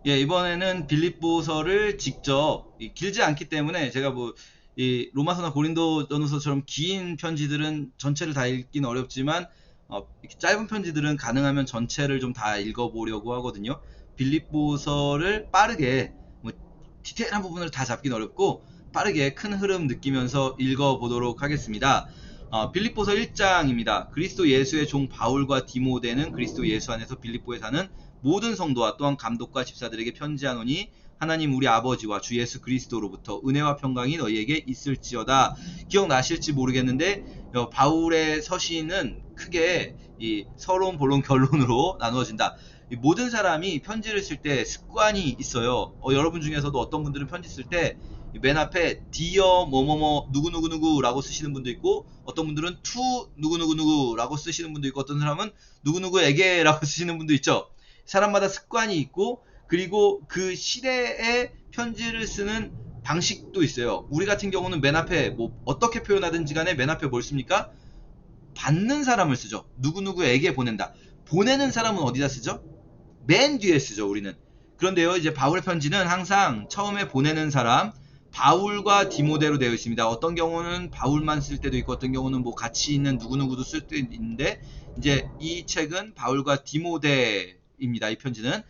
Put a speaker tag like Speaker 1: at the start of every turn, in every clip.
Speaker 1: 예, 이번에는 빌립보서를 직접 길지 않기 때문에 제가 뭐 이 로마서나 고린도전서처럼 긴 편지들은 전체를 다 읽기는 어렵지만 이렇게 짧은 편지들은 가능하면 전체를 좀 다 읽어보려고 하거든요. 빌립보서를 빠르게 뭐 디테일한 부분을 다 잡긴 어렵고 빠르게 큰 흐름 느끼면서 읽어보도록 하겠습니다. 빌립보서 1장입니다. 그리스도 예수의 종 바울과 디모데는 그리스도 예수 안에서 빌립보에 사는 모든 성도와 또한 감독과 집사들에게 편지하노니 하나님 우리 아버지와 주 예수 그리스도로부터 은혜와 평강이 너희에게 있을지어다. 기억나실지 모르겠는데 바울의 서신은 크게 이 서론, 본론, 결론으로 나누어진다. 모든 사람이 편지를 쓸 때 습관이 있어요. 여러분 중에서도 어떤 분들은 편지 쓸 때 맨 앞에 디어 뭐뭐뭐 누구누구누구라고 쓰시는 분도 있고 어떤 분들은 투 누구누구누구라고 쓰시는 분도 있고 어떤 사람은 누구누구에게라고 쓰시는 분도 있죠. 사람마다 습관이 있고 그리고 그 시대에 편지를 쓰는 방식도 있어요. 우리 같은 경우는 맨 앞에 뭐 어떻게 표현하든지 간에 맨 앞에 뭘 씁니까? 받는 사람을 쓰죠. 누구누구에게 보낸다. 보내는 사람은 어디다 쓰죠? 맨 뒤에 쓰죠, 우리는. 그런데요, 이제 바울의 편지는 항상 처음에 보내는 사람, 바울과 디모데로 되어 있습니다. 어떤 경우는 바울만 쓸 때도 있고, 어떤 경우는 뭐 같이 있는 누구누구도 쓸 때도 있는데, 이제 이 책은 바울과 디모데입니다. 이 편지는.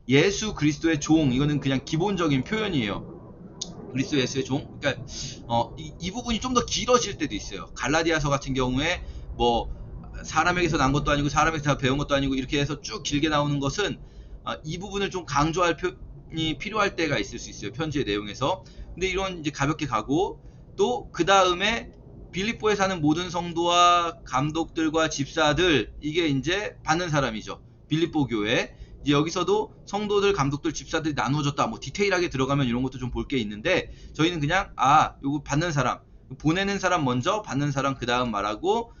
Speaker 1: 예수 그리스도의 종, 이거는 그냥 기본적인 표현이에요. 그리스도 예수의 종. 그러니까 이 부분이 좀 더 길어질 때도 있어요. 갈라디아서 같은 경우에 뭐 사람에게서 난 것도 아니고 사람에게서 배운 것도 아니고 이렇게 해서 쭉 길게 나오는 것은 이 부분을 좀 강조할 표현이 필요할 때가 있을 수 있어요. 편지의 내용에서. 근데 이런 이제 가볍게 가고 또 그 다음에 빌립보에 사는 모든 성도와 감독들과 집사들 이게 이제 받는 사람이죠. 빌립보 교회. 이제 여기서도 성도들, 감독들, 집사들이 나누어졌다. 뭐 디테일하게 들어가면 이런 것도 좀 볼 게 있는데 저희는 그냥 요거 받는 사람, 보내는 사람 먼저, 받는 사람 그 다음 말하고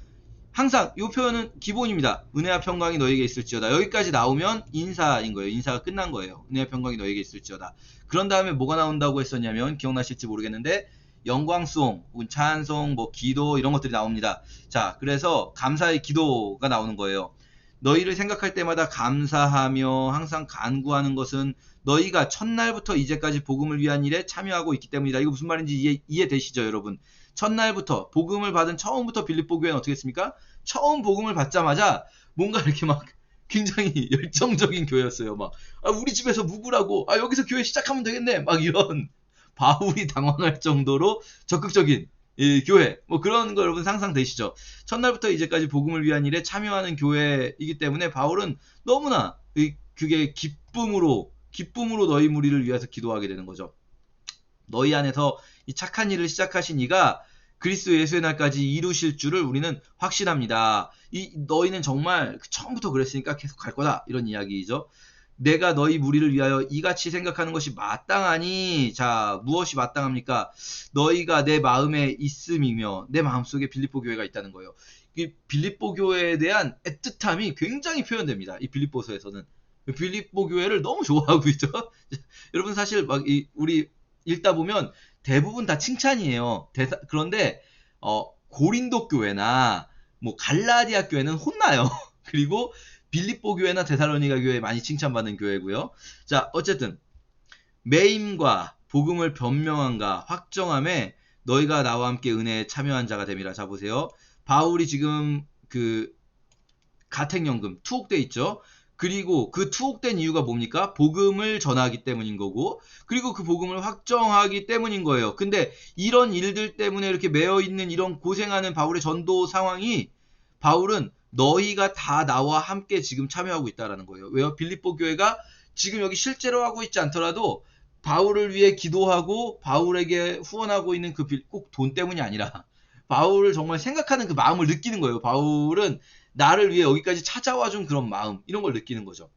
Speaker 1: 항상 이 표현은 기본입니다. 은혜와 평강이 너에게 있을지어다. 여기까지 나오면 인사인 거예요. 인사가 끝난 거예요. 은혜와 평강이 너에게 있을지어다. 그런 다음에 뭐가 나온다고 했었냐면 기억나실지 모르겠는데 영광송, 찬송, 뭐 기도 이런 것들이 나옵니다. 자, 그래서 감사의 기도가 나오는 거예요. 너희를 생각할 때마다 감사하며 항상 간구하는 것은 너희가 첫날부터 이제까지 복음을 위한 일에 참여하고 있기 때문이다. 이거 무슨 말인지 이해되시죠, 여러분? 첫날부터 복음을 받은 처음부터 빌립보 교회는 어떻게 했습니까? 처음 복음을 받자마자 뭔가 이렇게 막 굉장히 열정적인 교회였어요. 막 우리 집에서 묵으라고, 여기서 교회 시작하면 되겠네, 막 이런 바울이 당황할 정도로 적극적인 교회, 뭐 그런 거 여러분 상상되시죠? 첫날부터 이제까지 복음을 위한 일에 참여하는 교회이기 때문에 바울은 너무나 그게 기쁨으로 너희 무리를 위해서 기도하게 되는 거죠. 너희 안에서 이 착한 일을 시작하신 이가 그리스도 예수의 날까지 이루실 줄을 우리는 확신합니다. 너희는 정말 처음부터 그랬으니까 계속 갈 거다. 이런 이야기죠. 내가 너희 무리를 위하여 이같이 생각하는 것이 마땅하니, 자, 무엇이 마땅합니까? 너희가 내 마음에 있음이며 내 마음속에 빌립보 교회가 있다는 거예요. 이 빌립보 교회에 대한 애틋함이 굉장히 표현됩니다. 이 빌립보서에서는. 빌립보 교회를 너무 좋아하고 있죠. 여러분 사실 우리 읽다 보면 대부분 다 칭찬이에요. 그런데 고린도 교회나 뭐 갈라디아 교회는 혼나요. 그리고 빌립보 교회나 데살로니가 교회 많이 칭찬받는 교회고요. 자, 어쨌든 매임과 복음을 변명함과 확정함에 너희가 나와 함께 은혜에 참여한 자가 됨이라. 자, 보세요. 바울이 지금 그 가택연금 투옥돼 있죠. 그리고 그 투옥된 이유가 뭡니까? 복음을 전하기 때문인 거고, 그리고 그 복음을 확정하기 때문인 거예요. 근데 이런 일들 때문에 이렇게 매여 있는 이런 고생하는 바울의 전도 상황이 바울은 너희가 다 나와 함께 지금 참여하고 있다라는 거예요. 왜요? 빌립보 교회가 지금 여기 실제로 하고 있지 않더라도 바울을 위해 기도하고 바울에게 후원하고 있는 그 꼭 돈 때문이 아니라 바울을 정말 생각하는 그 마음을 느끼는 거예요. 바울은 나를 위해 여기까지 찾아와 준 그런 마음, 이런 걸 느끼는 거죠.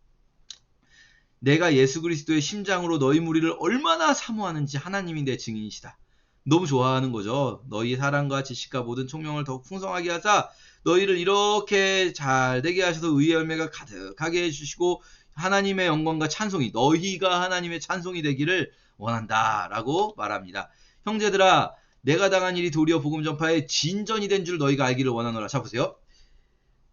Speaker 1: 내가 예수 그리스도의 심장으로 너희 무리를 얼마나 사모하는지 하나님이 내 증인이시다. 너무 좋아하는 거죠. 너희 사랑과 지식과 모든 총명을 더욱 풍성하게 하사 너희를 이렇게 잘 되게 하셔서 의의 열매가 가득하게 해주시고 하나님의 영광과 찬송이, 너희가 하나님의 찬송이 되기를 원한다 라고 말합니다. 형제들아, 내가 당한 일이 도리어 복음 전파의 진전이 된 줄 너희가 알기를 원하노라. 자, 보세요.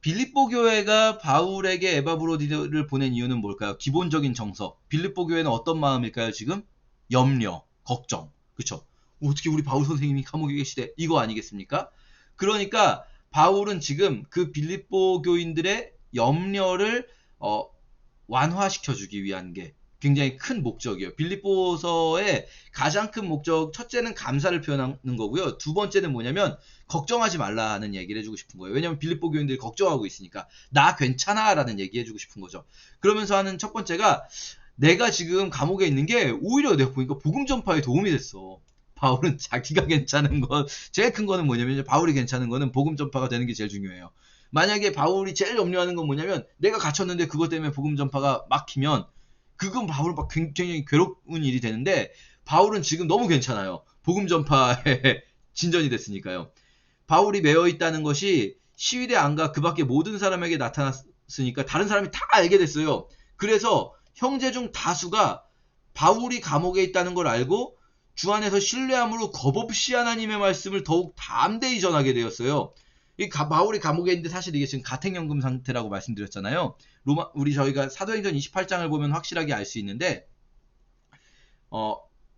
Speaker 1: 빌립보 교회가 바울에게 에바브로디를 보낸 이유는 뭘까요? 기본적인 정서. 빌립보 교회는 어떤 마음일까요, 지금? 염려, 걱정. 그쵸? 어떻게 우리 바울 선생님이 감옥에 계시대? 이거 아니겠습니까? 그러니까 바울은 지금 그 빌립보 교인들의 염려를 완화시켜주기 위한 게 굉장히 큰 목적이에요. 빌립보서의 가장 큰 목적, 첫째는 감사를 표현하는 거고요. 두 번째는 뭐냐면 걱정하지 말라는 얘기를 해주고 싶은 거예요. 왜냐면 빌립보 교인들이 걱정하고 있으니까 나 괜찮아 라는 얘기 해주고 싶은 거죠. 그러면서 하는 첫 번째가 내가 지금 감옥에 있는 게 오히려 내가 보니까 복음 전파에 도움이 됐어. 바울은 자기가 괜찮은 거, 제일 큰 거는 뭐냐면 바울이 괜찮은 거는 복음 전파가 되는 게 제일 중요해요. 만약에 바울이 제일 염려하는 건 뭐냐면 내가 갇혔는데 그것 때문에 복음 전파가 막히면 그건 바울은 막 굉장히 괴로운 일이 되는데 바울은 지금 너무 괜찮아요. 복음 전파에 진전이 됐으니까요. 바울이 매여 있다는 것이 시위대 안과 그 밖에 모든 사람에게 나타났으니까 다른 사람이 다 알게 됐어요. 그래서 형제 중 다수가 바울이 감옥에 있다는 걸 알고 주 안에서 신뢰함으로 겁없이 하나님의 말씀을 더욱 담대히 전하게 되었어요. 바울이 감옥에 있는데 사실 이게 지금 가택연금 상태라고 말씀드렸잖아요. 우리 저희가 사도행전 28장을 보면 확실하게 알 수 있는데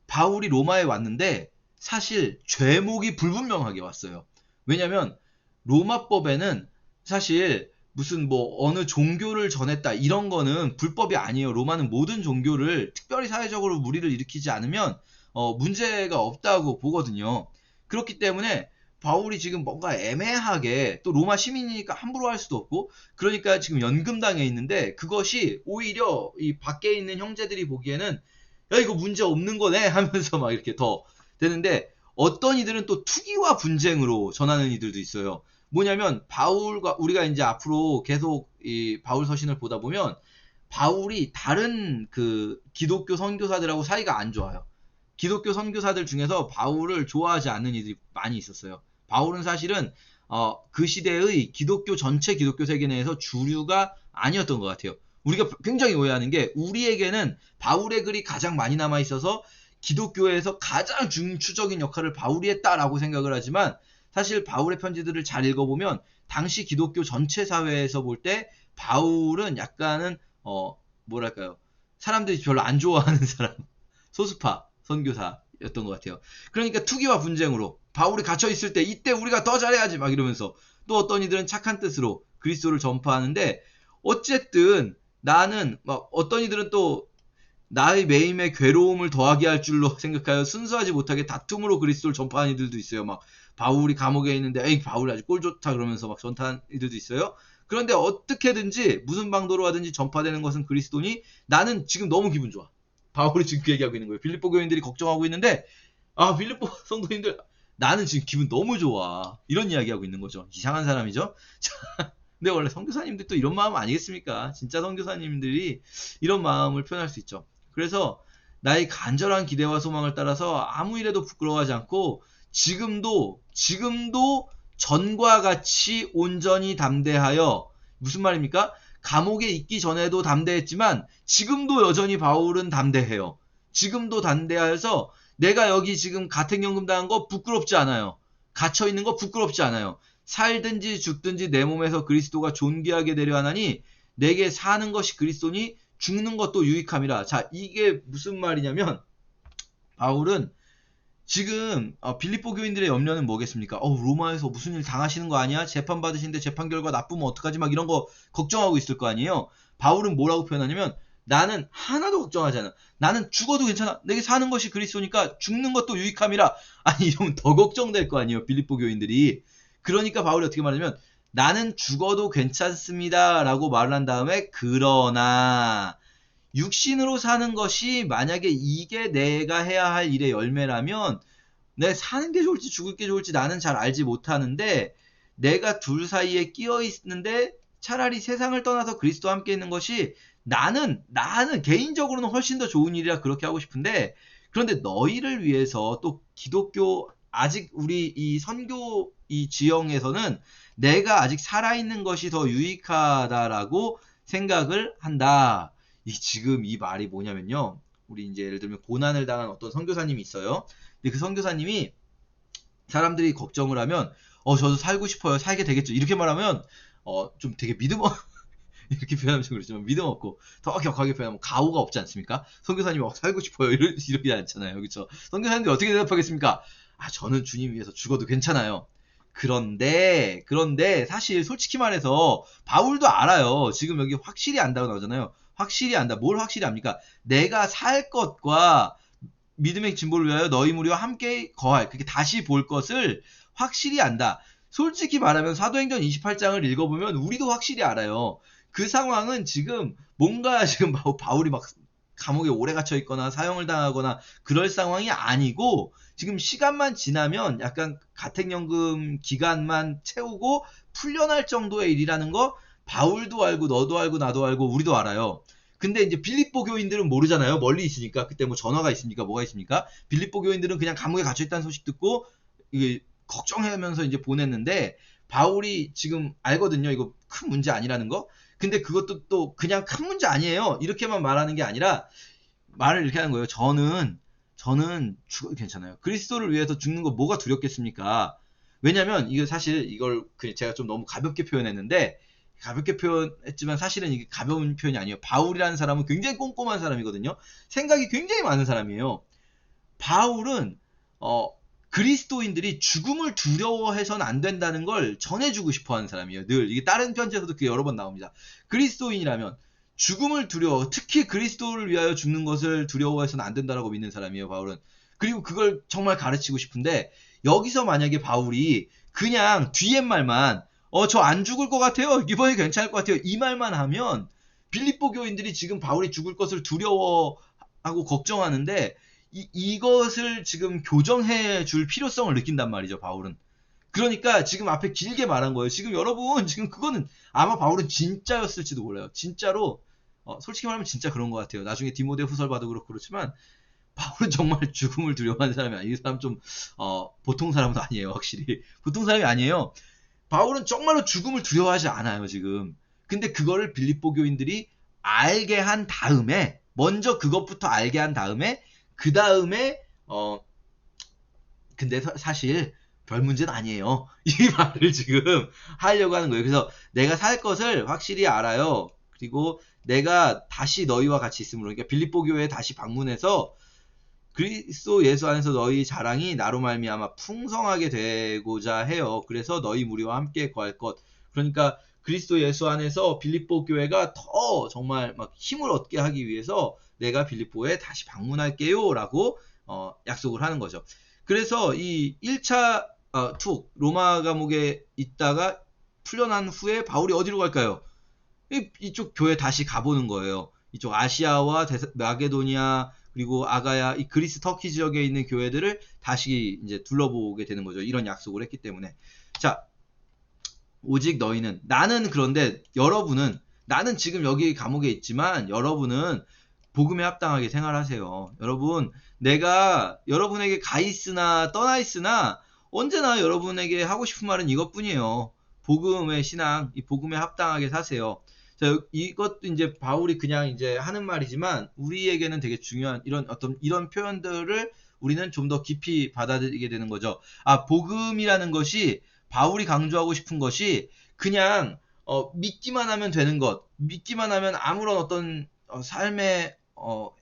Speaker 1: 바울이 로마에 왔는데 사실 죄목이 불분명하게 왔어요. 왜냐면 로마법에는 사실 무슨 뭐 어느 종교를 전했다 이런 거는 불법이 아니에요. 로마는 모든 종교를 특별히 사회적으로 무리를 일으키지 않으면 문제가 없다고 보거든요. 그렇기 때문에 바울이 지금 뭔가 애매하게 또 로마 시민이니까 함부로 할 수도 없고 그러니까 지금 연금당해 있는데 그것이 오히려 이 밖에 있는 형제들이 보기에는 야 이거 문제 없는 거네 하면서 막 이렇게 더 되는데 어떤 이들은 또 투기와 분쟁으로 전하는 이들도 있어요. 뭐냐면 바울과 우리가 이제 앞으로 계속 이 바울 서신을 보다 보면 바울이 다른 그 기독교 선교사들하고 사이가 안 좋아요. 기독교 선교사들 중에서 바울을 좋아하지 않는 이들이 많이 있었어요. 바울은 사실은 그 시대의 기독교 전체 기독교 세계 내에서 주류가 아니었던 것 같아요. 우리가 굉장히 오해하는 게 우리에게는 바울의 글이 가장 많이 남아 있어서 기독교에서 가장 중추적인 역할을 바울이 했다라고 생각을 하지만 사실 바울의 편지들을 잘 읽어보면 당시 기독교 전체 사회에서 볼 때 바울은 약간은 뭐랄까요 사람들이 별로 안 좋아하는 사람 소수파 선교사였던 것 같아요. 그러니까 투기와 분쟁으로 바울이 갇혀있을 때 이때 우리가 더 잘해야지 막 이러면서 또 어떤 이들은 착한 뜻으로 그리스도를 전파하는데 어쨌든 나는 막 어떤 이들은 또 나의 매임에 괴로움을 더하게 할 줄로 생각하여 순수하지 못하게 다툼으로 그리스도를 전파하는 이들도 있어요. 막 바울이 감옥에 있는데 에이 바울이 아주 꼴 좋다 그러면서 막 전파하는 이들도 있어요. 그런데 어떻게든지 무슨 방도로 하든지 전파되는 것은 그리스도니 나는 지금 너무 기분 좋아. 바울이 지금 그 얘기하고 있는 거예요. 빌립보 교인들이 걱정하고 있는데 빌립보 성도님들 나는 지금 기분 너무 좋아. 이런 이야기하고 있는 거죠. 이상한 사람이죠. 근데 원래 선교사님들 또 이런 마음 아니겠습니까? 진짜 선교사님들이 이런 마음을 표현할 수 있죠. 그래서 나의 간절한 기대와 소망을 따라서 아무 일에도 부끄러워하지 않고 지금도 전과 같이 온전히 담대하여 무슨 말입니까? 감옥에 있기 전에도 담대했지만 지금도 여전히 바울은 담대해요. 지금도 담대하여서 내가 여기 지금 가택연금 당한 거 부끄럽지 않아요. 갇혀 있는 거 부끄럽지 않아요. 살든지 죽든지 내 몸에서 그리스도가 존귀하게 되려 하나니 내게 사는 것이 그리스도니 죽는 것도 유익함이라. 자, 이게 무슨 말이냐면 바울은 지금 빌립보 교인들의 염려는 뭐겠습니까? 로마에서 무슨 일 당하시는 거 아니야? 재판 받으시는데 재판 결과 나쁘면 어떡하지? 막 이런 거 걱정하고 있을 거 아니에요? 바울은 뭐라고 표현하냐면 나는 하나도 걱정하지 않아. 나는 죽어도 괜찮아. 내게 사는 것이 그리스도니까 죽는 것도 유익함이라. 아니 이러면 더 걱정될 거 아니에요? 빌립보 교인들이. 그러니까 바울이 어떻게 말하냐면 나는 죽어도 괜찮습니다 라고 말을 한 다음에 그러나 육신으로 사는 것이 만약에 이게 내가 해야 할 일의 열매라면 내 사는 게 좋을지 죽을 게 좋을지 나는 잘 알지 못하는데 내가 둘 사이에 끼어 있는데 차라리 세상을 떠나서 그리스도와 함께 있는 것이 나는 개인적으로는 훨씬 더 좋은 일이라 그렇게 하고 싶은데 그런데 너희를 위해서 또 기독교 아직 우리 이 선교 이 지형에서는 내가 아직 살아있는 것이 더 유익하다라고 생각을 한다. 지금 이 말이 뭐냐면요. 우리 이제 예를 들면 고난을 당한 어떤 선교사님이 있어요. 근데 그 선교사님이 사람들이 걱정을 하면 저도 살고 싶어요. 살게 되겠죠. 이렇게 말하면 좀 되게 믿음 이렇게 표현하면 좀 그렇지만 믿음 없고 더 격하게 표현하면 가오가 없지 않습니까? 선교사님이 살고 싶어요 이러지 않잖아요, 그렇죠? 선교사님들이 어떻게 대답하겠습니까? 저는 주님 위해서 죽어도 괜찮아요. 그런데 사실 솔직히 말해서 바울도 알아요. 지금 여기 확실히 안다고 나오잖아요. 확실히 안다. 뭘 확실히 압니까? 내가 살 것과 믿음의 진보를 위하여 너희 무리와 함께 거할, 그렇게 다시 볼 것을 확실히 안다. 솔직히 말하면 사도행전 28장을 읽어보면 우리도 확실히 알아요. 그 상황은 지금 뭔가 지금 바울이 막 감옥에 오래 갇혀 있거나 사형을 당하거나 그럴 상황이 아니고 지금 시간만 지나면 약간 가택연금 기간만 채우고 풀려날 정도의 일이라는 거 바울도 알고 너도 알고 나도 알고 우리도 알아요. 근데 이제 빌립보 교인들은 모르잖아요. 멀리 있으니까. 그때 뭐 전화가 있습니까? 뭐가 있습니까? 빌립보 교인들은 그냥 감옥에 갇혀 있다는 소식 듣고 이게 걱정하면서 이제 보냈는데 바울이 지금 알거든요. 이거 큰 문제 아니라는 거. 근데 그것도 또 그냥 큰 문제 아니에요. 이렇게만 말하는 게 아니라 말을 이렇게 하는 거예요. 저는 죽어도 괜찮아요. 그리스도를 위해서 죽는 거 뭐가 두렵겠습니까? 왜냐면 이게 사실 이걸 제가 좀 너무 가볍게 표현했는데 가볍게 표현했지만 사실은 이게 가벼운 표현이 아니에요. 바울이라는 사람은 굉장히 꼼꼼한 사람이거든요. 생각이 굉장히 많은 사람이에요. 바울은 그리스도인들이 죽음을 두려워해서는 안 된다는 걸 전해주고 싶어하는 사람이에요. 늘 이게 다른 편지에서도 그게 여러 번 나옵니다. 그리스도인이라면 죽음을 특히 그리스도를 위하여 죽는 것을 두려워해서는 안 된다라고 믿는 사람이에요. 바울은. 그리고 그걸 정말 가르치고 싶은데 여기서 만약에 바울이 그냥 뒤에 말만 저 안 죽을 것 같아요. 이번에 괜찮을 것 같아요. 이 말만 하면 빌립보 교인들이 지금 바울이 죽을 것을 두려워하고 걱정하는데 이것을 지금 교정해 줄 필요성을 느낀단 말이죠, 바울은. 그러니까 지금 앞에 길게 말한 거예요. 지금 여러분, 지금 그거는 아마 바울은 진짜였을지도 몰라요. 진짜로, 솔직히 말하면 진짜 그런 것 같아요. 나중에 디모데 후설 봐도 그렇고 그렇지만, 바울은 정말 죽음을 두려워하는 사람이 아니에요. 이 사람 좀, 보통 사람도 아니에요, 확실히. 보통 사람이 아니에요. 바울은 정말로 죽음을 두려워하지 않아요, 지금. 근데 그거를 빌립보 교인들이 알게 한 다음에, 먼저 그것부터 알게 한 다음에, 그 다음에 근데 사실 별 문제는 아니에요. 이 말을 지금 하려고 하는 거예요. 그래서 내가 살 것을 확실히 알아요. 그리고 내가 다시 너희와 같이 있음으로, 그러니까 빌립보 교회에 다시 방문해서 그리스도 예수 안에서 너희 자랑이 나로 말미암아 풍성하게 되고자 해요. 그래서 너희 무리와 함께 거할 것. 그러니까 그리스도 예수 안에서 빌립보 교회가 더 정말 막 힘을 얻게 하기 위해서 내가 빌립보에 다시 방문할게요 라고 약속을 하는 거죠. 그래서 이 1차 투 로마 감옥에 있다가 풀려난 후에 바울이 어디로 갈까요? 이쪽 교회 다시 가보는 거예요. 이쪽 아시아와 마게도니아 그리고 아가야, 이 그리스 터키 지역에 있는 교회들을 다시 이제 둘러보게 되는 거죠. 이런 약속을 했기 때문에. 자, 오직 너희는, 그런데 여러분은, 나는 지금 여기 감옥에 있지만 여러분은 복음에 합당하게 생활하세요. 여러분, 내가 여러분에게 가 있으나 떠나 있으나 언제나 여러분에게 하고 싶은 말은 이것뿐이에요. 복음의 신앙, 이 복음에 합당하게 사세요. 자, 이것도 이제 바울이 그냥 이제 하는 말이지만 우리에게는 되게 중요한 이런 표현들을 우리는 좀 더 깊이 받아들이게 되는 거죠. 복음이라는 것이 바울이 강조하고 싶은 것이 그냥 믿기만 하면 되는 것, 믿기만 하면 아무런 어떤 삶의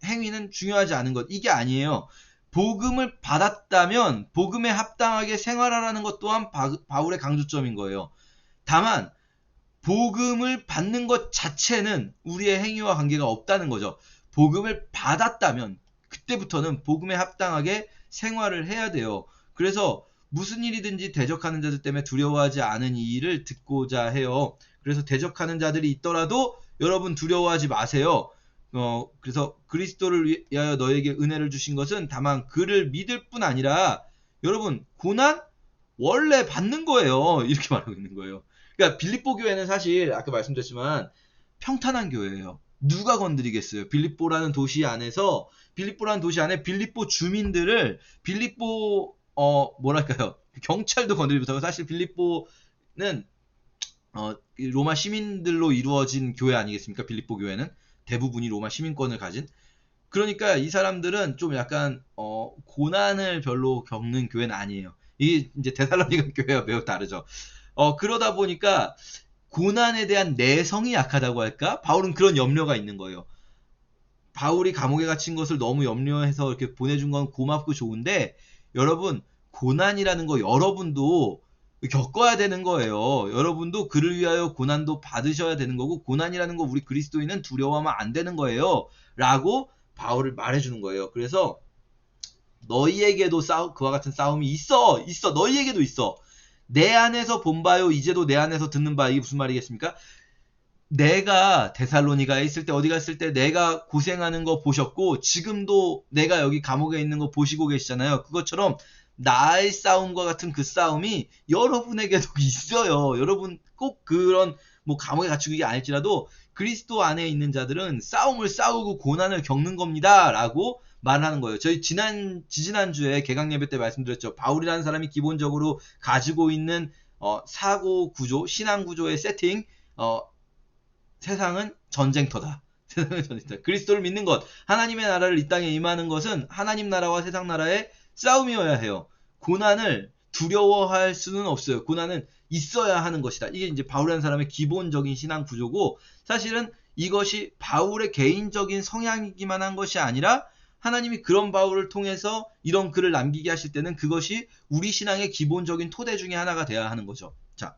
Speaker 1: 행위는 중요하지 않은 것, 이게 아니에요. 복음을 받았다면 복음에 합당하게 생활하라는 것 또한 바울의 강조점인 거예요. 다만 복음을 받는 것 자체는 우리의 행위와 관계가 없다는 거죠. 복음을 받았다면 그때부터는 복음에 합당하게 생활을 해야 돼요. 그래서 무슨 일이든지 대적하는 자들 때문에 두려워하지 않은 이 일을 듣고자 해요. 그래서 대적하는 자들이 있더라도 여러분 두려워하지 마세요. 그래서 그리스도를 위하여 너에게 은혜를 주신 것은 다만 그를 믿을 뿐 아니라 여러분 고난 원래 받는 거예요. 이렇게 말하고 있는 거예요. 그러니까 빌립보 교회는 사실 아까 말씀드렸지만 평탄한 교회예요. 누가 건드리겠어요? 빌립보라는 도시 안에 빌립보 주민들을 뭐랄까요? 경찰도 건드리지 못하고 사실 빌립보는 로마 시민들로 이루어진 교회 아니겠습니까? 빌립보 교회는 대부분이 로마 시민권을 가진. 그러니까 이 사람들은 좀 약간 고난을 별로 겪는 교회는 아니에요. 이게 이제 데살로니가 교회와 매우 다르죠. 그러다 보니까 고난에 대한 내성이 약하다고 할까? 바울은 그런 염려가 있는 거예요. 바울이 감옥에 갇힌 것을 너무 염려해서 이렇게 보내준 건 고맙고 좋은데, 여러분, 고난이라는 거 여러분도 겪어야 되는 거예요. 여러분도 그를 위하여 고난도 받으셔야 되는 거고, 고난이라는 거 우리 그리스도인은 두려워하면 안 되는 거예요. 라고 바울을 말해주는 거예요. 그래서 너희에게도 그와 같은 싸움이 있어. 너희에게도 있어. 내 안에서 본 바요, 이제도 내 안에서 듣는 바. 이게 무슨 말이겠습니까? 내가 데살로니가에 있을 때, 어디 갔을 때 내가 고생하는 거 보셨고, 지금도 내가 여기 감옥에 있는 거 보시고 계시잖아요. 그것처럼 나의 싸움과 같은 그 싸움이 여러분에게도 있어요. 여러분 꼭 그런 뭐 감옥에 갇히고 이게 아닐지라도 그리스도 안에 있는 자들은 싸움을 싸우고 고난을 겪는 겁니다. 라고 말하는 거예요. 저희 지지난주에 개강 예배 때 말씀드렸죠. 바울이라는 사람이 기본적으로 가지고 있는 사고 구조, 신앙 구조의 세팅, 세상은 전쟁터다. 세상은 전쟁터다. 그리스도를 믿는 것, 하나님의 나라를 이 땅에 임하는 것은 하나님 나라와 세상 나라의 싸움이어야 해요. 고난을 두려워할 수는 없어요. 고난은 있어야 하는 것이다. 이게 이제 바울이라는 사람의 기본적인 신앙 구조고, 사실은 이것이 바울의 개인적인 성향이기만 한 것이 아니라 하나님이 그런 바울을 통해서 이런 글을 남기게 하실 때는 그것이 우리 신앙의 기본적인 토대 중에 하나가 돼야 하는 거죠. 자,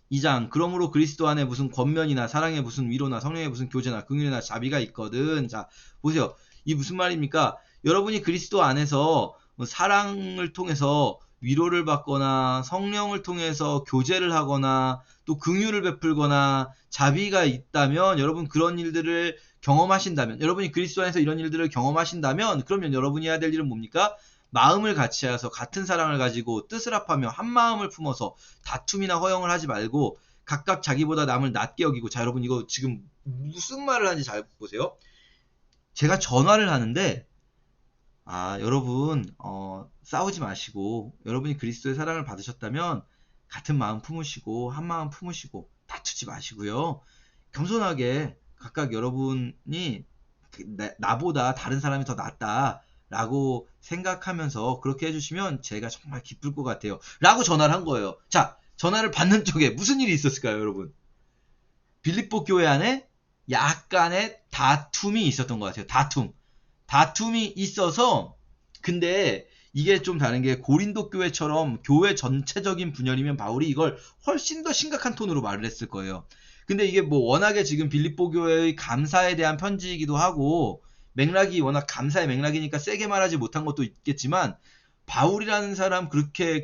Speaker 1: 2장. 그러므로 그리스도 안에 무슨 권면이나 사랑의 무슨 위로나 성령의 무슨 교제나 긍휼이나 자비가 있거든. 자, 보세요. 이 무슨 말입니까? 여러분이 그리스도 안에서 사랑을 통해서 위로를 받거나 성령을 통해서 교제를 하거나 또 긍휼을 베풀거나 자비가 있다면, 여러분 그런 일들을 경험하신다면, 여러분이 그리스도 안에서 이런 일들을 경험하신다면, 그러면 여러분이 해야 될 일은 뭡니까? 마음을 같이 하여서 같은 사랑을 가지고 뜻을 합하며 한 마음을 품어서 다툼이나 허영을 하지 말고 각각 자기보다 남을 낮게 여기고. 자, 여러분 이거 지금 무슨 말을 하는지 잘 보세요. 제가 전화를 하는데, 여러분 싸우지 마시고, 여러분이 그리스도의 사랑을 받으셨다면 같은 마음 품으시고 한 마음 품으시고 다투지 마시고요. 겸손하게 각각 여러분이 나보다 다른 사람이 더 낫다 라고 생각하면서 그렇게 해주시면 제가 정말 기쁠 것 같아요. 라고 전화를 한 거예요. 자, 전화를 받는 쪽에 무슨 일이 있었을까요, 여러분? 빌립보 교회 안에 약간의 다툼이 있었던 것 같아요. 다툼이 있어서, 근데 이게 좀 다른 게, 고린도 교회처럼 교회 전체적인 분열이면 바울이 이걸 훨씬 더 심각한 톤으로 말을 했을 거예요. 근데 이게 뭐 워낙에 지금 빌립보 교회의 감사에 대한 편지이기도 하고 맥락이 워낙 감사의 맥락이니까 세게 말하지 못한 것도 있겠지만, 바울이라는 사람 그렇게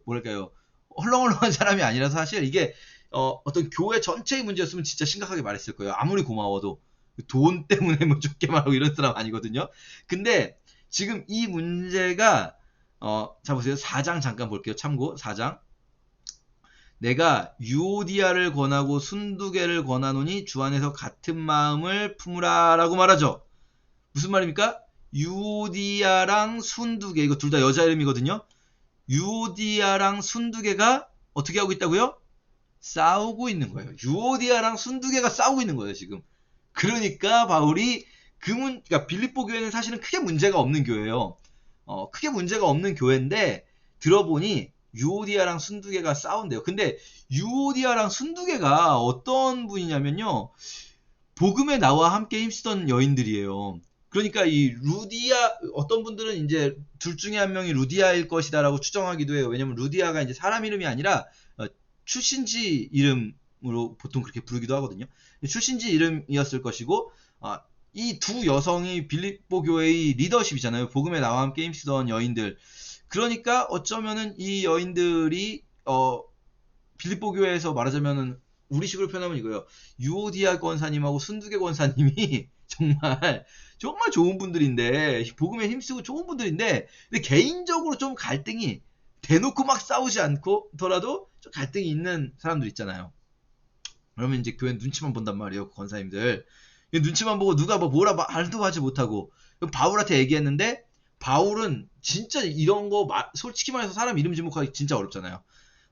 Speaker 1: 뭐랄까요, 헐렁헐렁한 사람이 아니라서 사실 이게 어떤 교회 전체의 문제였으면 진짜 심각하게 말했을 거예요. 아무리 고마워도. 돈 때문에 뭐 좋게 말하고 이런 사람 아니거든요. 근데 지금 이 문제가 자 보세요. 4장 잠깐 볼게요. 참고 4장. 내가 유오디아를 권하고 순두개를 권하노니 주 안에서 같은 마음을 품으라 라고 말하죠. 무슨 말입니까? 유오디아랑 순두개, 이거 둘 다 여자 이름이거든요. 유오디아랑 순두개가 어떻게 하고 있다고요? 싸우고 있는 거예요. 유오디아랑 순두개가 싸우고 있는 거예요, 지금. 그러니까 바울이 그러니까 빌립보 교회는 사실은 크게 문제가 없는 교회예요. 크게 문제가 없는 교회인데 들어보니 유오디아랑 순두개가 싸운대요. 근데 유오디아랑 순두개가 어떤 분이냐면요, 복음에 나와 함께 힘쓰던 여인들이에요. 그러니까 이 루디아, 어떤 분들은 이제 둘 중에 한 명이 루디아일 것이다라고 추정하기도 해요. 왜냐면 루디아가 이제 사람 이름이 아니라 출신지 이름으로 보통 그렇게 부르기도 하거든요. 출신지 이름이었을 것이고, 이 두 여성이 빌립보 교회의 리더십이잖아요. 복음에 나와 함께 힘쓰던 여인들. 그러니까 어쩌면은 이 여인들이 빌립보 교회에서 말하자면은 우리식으로 표현하면 이거예요. 유오디아 권사님하고 순두개 권사님이 정말 좋은 분들인데, 복음에 힘쓰고 좋은 분들인데, 근데 개인적으로 좀 갈등이, 대놓고 막 싸우지 않고더라도 좀 갈등이 있는 사람들 있잖아요. 그러면 이제 교회 눈치만 본단 말이에요, 권사님들. 눈치만 보고 누가 뭐라 말도 하지 못하고. 바울한테 얘기했는데, 바울은 진짜 이런 거 솔직히 말해서 사람 이름 지목하기 진짜 어렵잖아요.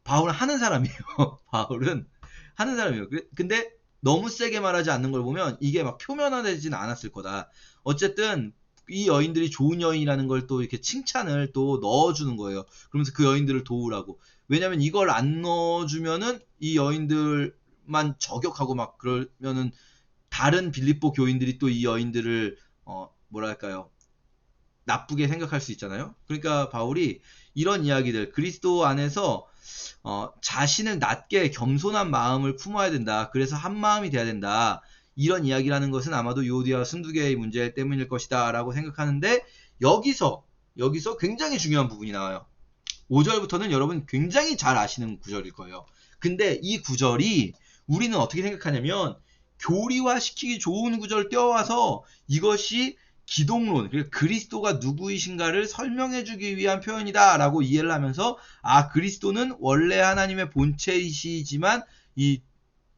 Speaker 1: 바울은 하는 사람이에요. 바울은 하는 사람이에요. 근데 너무 세게 말하지 않는 걸 보면 이게 막 표면화되지는 않았을 거다. 어쨌든 이 여인들이 좋은 여인이라는 걸 또 이렇게 칭찬을 또 넣어주는 거예요. 그러면서 그 여인들을 도우라고. 왜냐면 이걸 안 넣어주면은 이 여인들만 저격하고 막 그러면은 다른 빌립보 교인들이 또 이 여인들을 뭐랄까요, 나쁘게 생각할 수 있잖아요. 그러니까 바울이 이런 이야기들, 그리스도 안에서 자신을 낮게 겸손한 마음을 품어야 된다. 그래서 한 마음이 돼야 된다. 이런 이야기라는 것은 아마도 유오디아와 순두개의 문제 때문일 것이다 라고 생각하는데, 여기서 굉장히 중요한 부분이 나와요. 5절부터는 여러분 굉장히 잘 아시는 구절일 거예요. 근데 이 구절이 우리는 어떻게 생각하냐면 교리화시키기 좋은 구절을 떼어와서 이것이 기독론, 그러니까 그리스도가 누구이신가를 설명해주기 위한 표현이다 라고 이해를 하면서, 아, 그리스도는 원래 하나님의 본체이시지만 이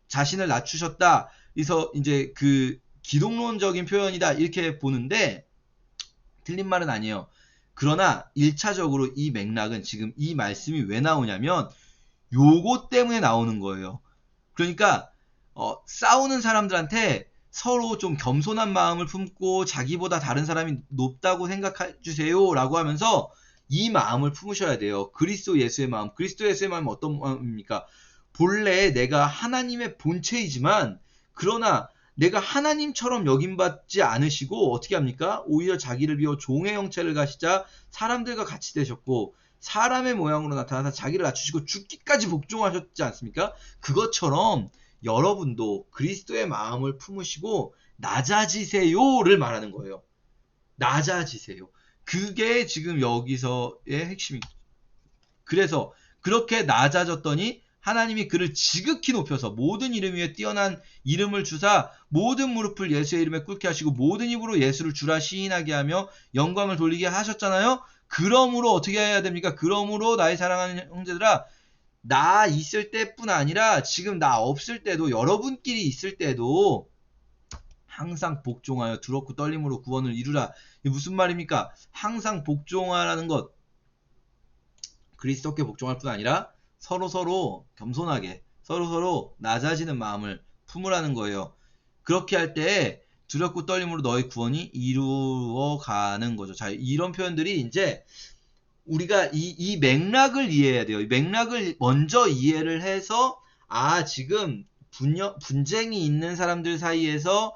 Speaker 1: 자신을 낮추셨다, 그래서 이제 그 기독론적인 표현이다, 이렇게 보는데 틀린 말은 아니에요. 그러나 1차적으로 이 맥락은, 지금 이 말씀이 왜 나오냐면 요거 때문에 나오는 거예요. 그러니까 싸우는 사람들한테 서로 좀 겸손한 마음을 품고 자기보다 다른 사람이 높다고 생각해 주세요 라고 하면서 이 마음을 품으셔야 돼요. 그리스도 예수의 마음. 그리스도 예수의 마음은 어떤 마음입니까? 본래 내가 하나님의 본체이지만, 그러나 내가 하나님처럼 여김받지 않으시고 어떻게 합니까? 오히려 자기를 비워 종의 형체를 가시자 사람들과 같이 되셨고 사람의 모양으로 나타나서 자기를 낮추시고 죽기까지 복종하셨지 않습니까? 그것처럼 여러분도 그리스도의 마음을 품으시고 낮아지세요를 말하는 거예요. 낮아지세요. 그게 지금 여기서의 핵심입니다. 그래서 그렇게 낮아졌더니 하나님이 그를 지극히 높여서 모든 이름 위에 뛰어난 이름을 주사 모든 무릎을 예수의 이름에 꿇게 하시고 모든 입으로 예수를 주라 시인하게 하며 영광을 돌리게 하셨잖아요. 그러므로 어떻게 해야 됩니까? 그러므로 나의 사랑하는 형제들아, 나 있을 때뿐 아니라 지금 나 없을 때도, 여러분끼리 있을 때도 항상 복종하여 두렵고 떨림으로 구원을 이루라. 이게 무슨 말입니까? 항상 복종하라는 것, 그리스도께 복종할 뿐 아니라 서로 겸손하게 서로 낮아지는 마음을 품으라는 거예요. 그렇게 할 때 두렵고 떨림으로 너의 구원이 이루어가는 거죠. 자, 이런 표현들이 이제 우리가 이 맥락을 이해해야 돼요. 이 맥락을 먼저 이해를 해서, 아, 지금 분쟁이 있는 사람들 사이에서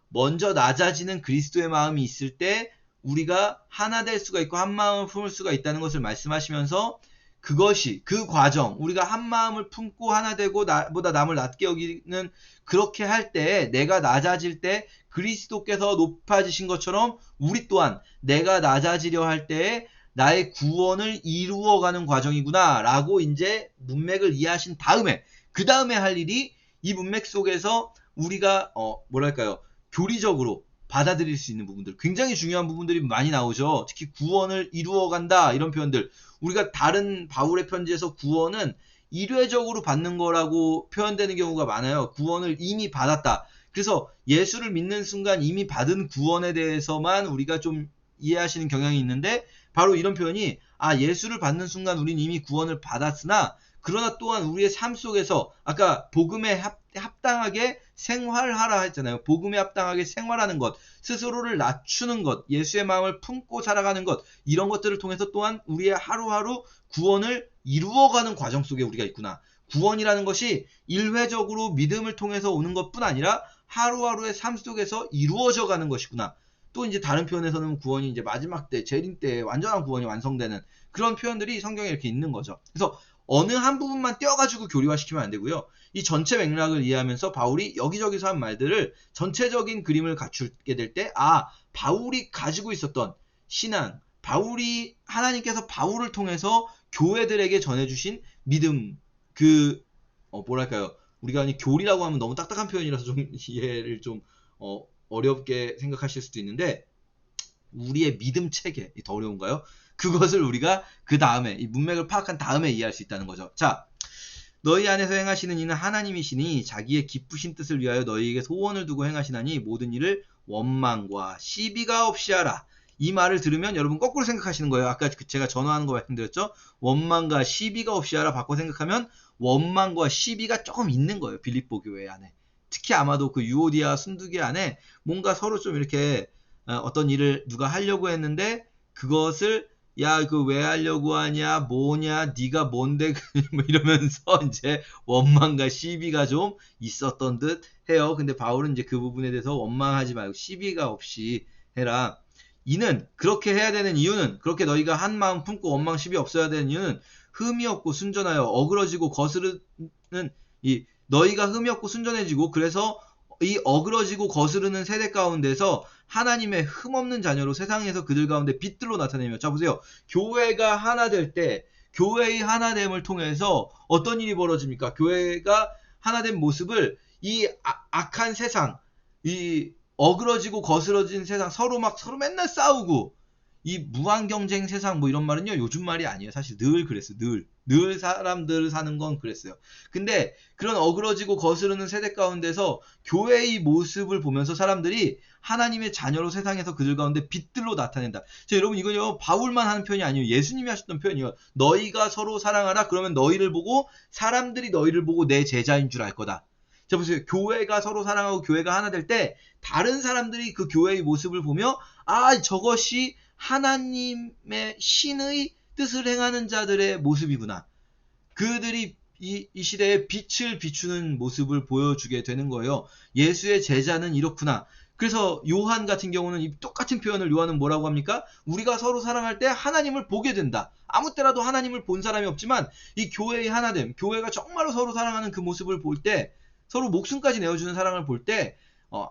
Speaker 1: 먼저 낮아지는 그리스도의 마음이 있을 때 우리가 하나 될 수가 있고 한 마음을 품을 수가 있다는 것을 말씀하시면서, 그것이, 그 과정, 우리가 한 마음을 품고 하나 되고 나보다 남을 낮게 여기는, 그렇게 할 때, 내가 낮아질 때 그리스도께서 높아지신 것처럼 우리 또한 내가 낮아지려 할 때에 나의 구원을 이루어가는 과정이구나 라고 이제 문맥을 이해하신 다음에, 그 다음에 할 일이 이 문맥 속에서 우리가 뭐랄까요, 교리적으로 받아들일 수 있는 부분들, 굉장히 중요한 부분들이 많이 나오죠. 특히 구원을 이루어간다, 이런 표현들. 우리가 다른 바울의 편지에서 구원은 일회적으로 받는 거라고 표현되는 경우가 많아요. 구원을 이미 받았다. 그래서 예수를 믿는 순간 이미 받은 구원에 대해서만 우리가 좀 이해하시는 경향이 있는데, 바로 이런 표현이, 아, 예수를 받는 순간 우린 이미 구원을 받았으나 그러나 또한 우리의 삶 속에서, 아까 복음에 합당하게 생활하라 했잖아요. 복음에 합당하게 생활하는 것, 스스로를 낮추는 것, 예수의 마음을 품고 살아가는 것, 이런 것들을 통해서 또한 우리의 하루하루 구원을 이루어가는 과정 속에 우리가 있구나. 구원이라는 것이 일회적으로 믿음을 통해서 오는 것뿐 아니라 하루하루의 삶 속에서 이루어져 가는 것이구나. 또 이제 다른 표현에서는 구원이 이제 마지막 때, 재림 때 완전한 구원이 완성되는 그런 표현들이 성경에 이렇게 있는 거죠. 그래서 어느 한 부분만 떼어가지고 교리화시키면 안 되고요. 이 전체 맥락을 이해하면서 바울이 여기저기서 한 말들을 전체적인 그림을 갖추게 될 때, 아, 바울이 가지고 있었던 신앙, 바울이, 하나님께서 바울을 통해서 교회들에게 전해주신 믿음, 그 뭐랄까요, 우리가 아니 교리라고 하면 너무 딱딱한 표현이라서 좀 이해를 좀 어렵게 생각하실 수도 있는데, 우리의 믿음 체계, 더 어려운가요? 그것을 우리가 그 다음에, 이 문맥을 파악한 다음에 이해할 수 있다는 거죠. 자, 너희 안에서 행하시는 이는 하나님이시니 자기의 기쁘신 뜻을 위하여 너희에게 소원을 두고 행하시나니 모든 일을 원망과 시비가 없이 하라. 이 말을 들으면 여러분 거꾸로 생각하시는 거예요. 아까 제가 전화하는 거 말씀드렸죠. 원망과 시비가 없이 하라 바꿔 생각하면 원망과 시비가 조금 있는 거예요. 빌립보 교회 안에. 특히 아마도 그 유오디아 순두개 안에 뭔가 서로 좀 이렇게 어떤 일을 누가 하려고 했는데 그것을 야, 그 왜 하려고 하냐, 뭐냐, 네가 뭔데, 뭐 이러면서 이제 원망과 시비가 좀 있었던 듯 해요. 근데 바울은 이제 그 부분에 대해서 원망하지 말고 시비가 없이 해라. 이는 그렇게 해야 되는 이유는 그렇게 너희가 한 마음 품고 원망 시비 없어야 되는 이유는 흠이 없고 순전하여 어그러지고 거스르는 이 너희가 흠이 없고 순전해지고 그래서 이 어그러지고 거스르는 세대 가운데서 하나님의 흠없는 자녀로 세상에서 그들 가운데 빛들로 나타내며 자 보세요. 교회가 하나 될 때 교회의 하나됨을 통해서 어떤 일이 벌어집니까? 교회가 하나된 모습을 이 악한 세상 이 어그러지고 거스러진 세상 서로 맨날 싸우고 이 무한 경쟁 세상 뭐 이런 말은요 요즘 말이 아니에요. 사실 늘 그랬어요. 늘 사람들 사는 건 그랬어요. 근데 그런 어그러지고 거스르는 세대 가운데서 교회의 모습을 보면서 사람들이 하나님의 자녀로 세상에서 그들 가운데 빛들로 나타낸다. 자, 여러분 이거요 바울만 하는 표현이 아니에요. 예수님이 하셨던 표현이에요. 너희가 서로 사랑하라. 그러면 너희를 보고 사람들이 너희를 보고 내 제자인 줄 알 거다. 자 보세요. 교회가 서로 사랑하고 교회가 하나 될 때 다른 사람들이 그 교회의 모습을 보며 아 저것이 하나님의 신의 뜻을 행하는 자들의 모습이구나. 그들이 이 시대에 빛을 비추는 모습을 보여주게 되는 거예요. 예수의 제자는 이렇구나. 그래서 요한 같은 경우는 이 똑같은 표현을 요한은 뭐라고 합니까? 우리가 서로 사랑할 때 하나님을 보게 된다. 아무 때라도 하나님을 본 사람이 없지만 이 교회의 하나됨, 교회가 정말로 서로 사랑하는 그 모습을 볼 때 서로 목숨까지 내어주는 사랑을 볼 때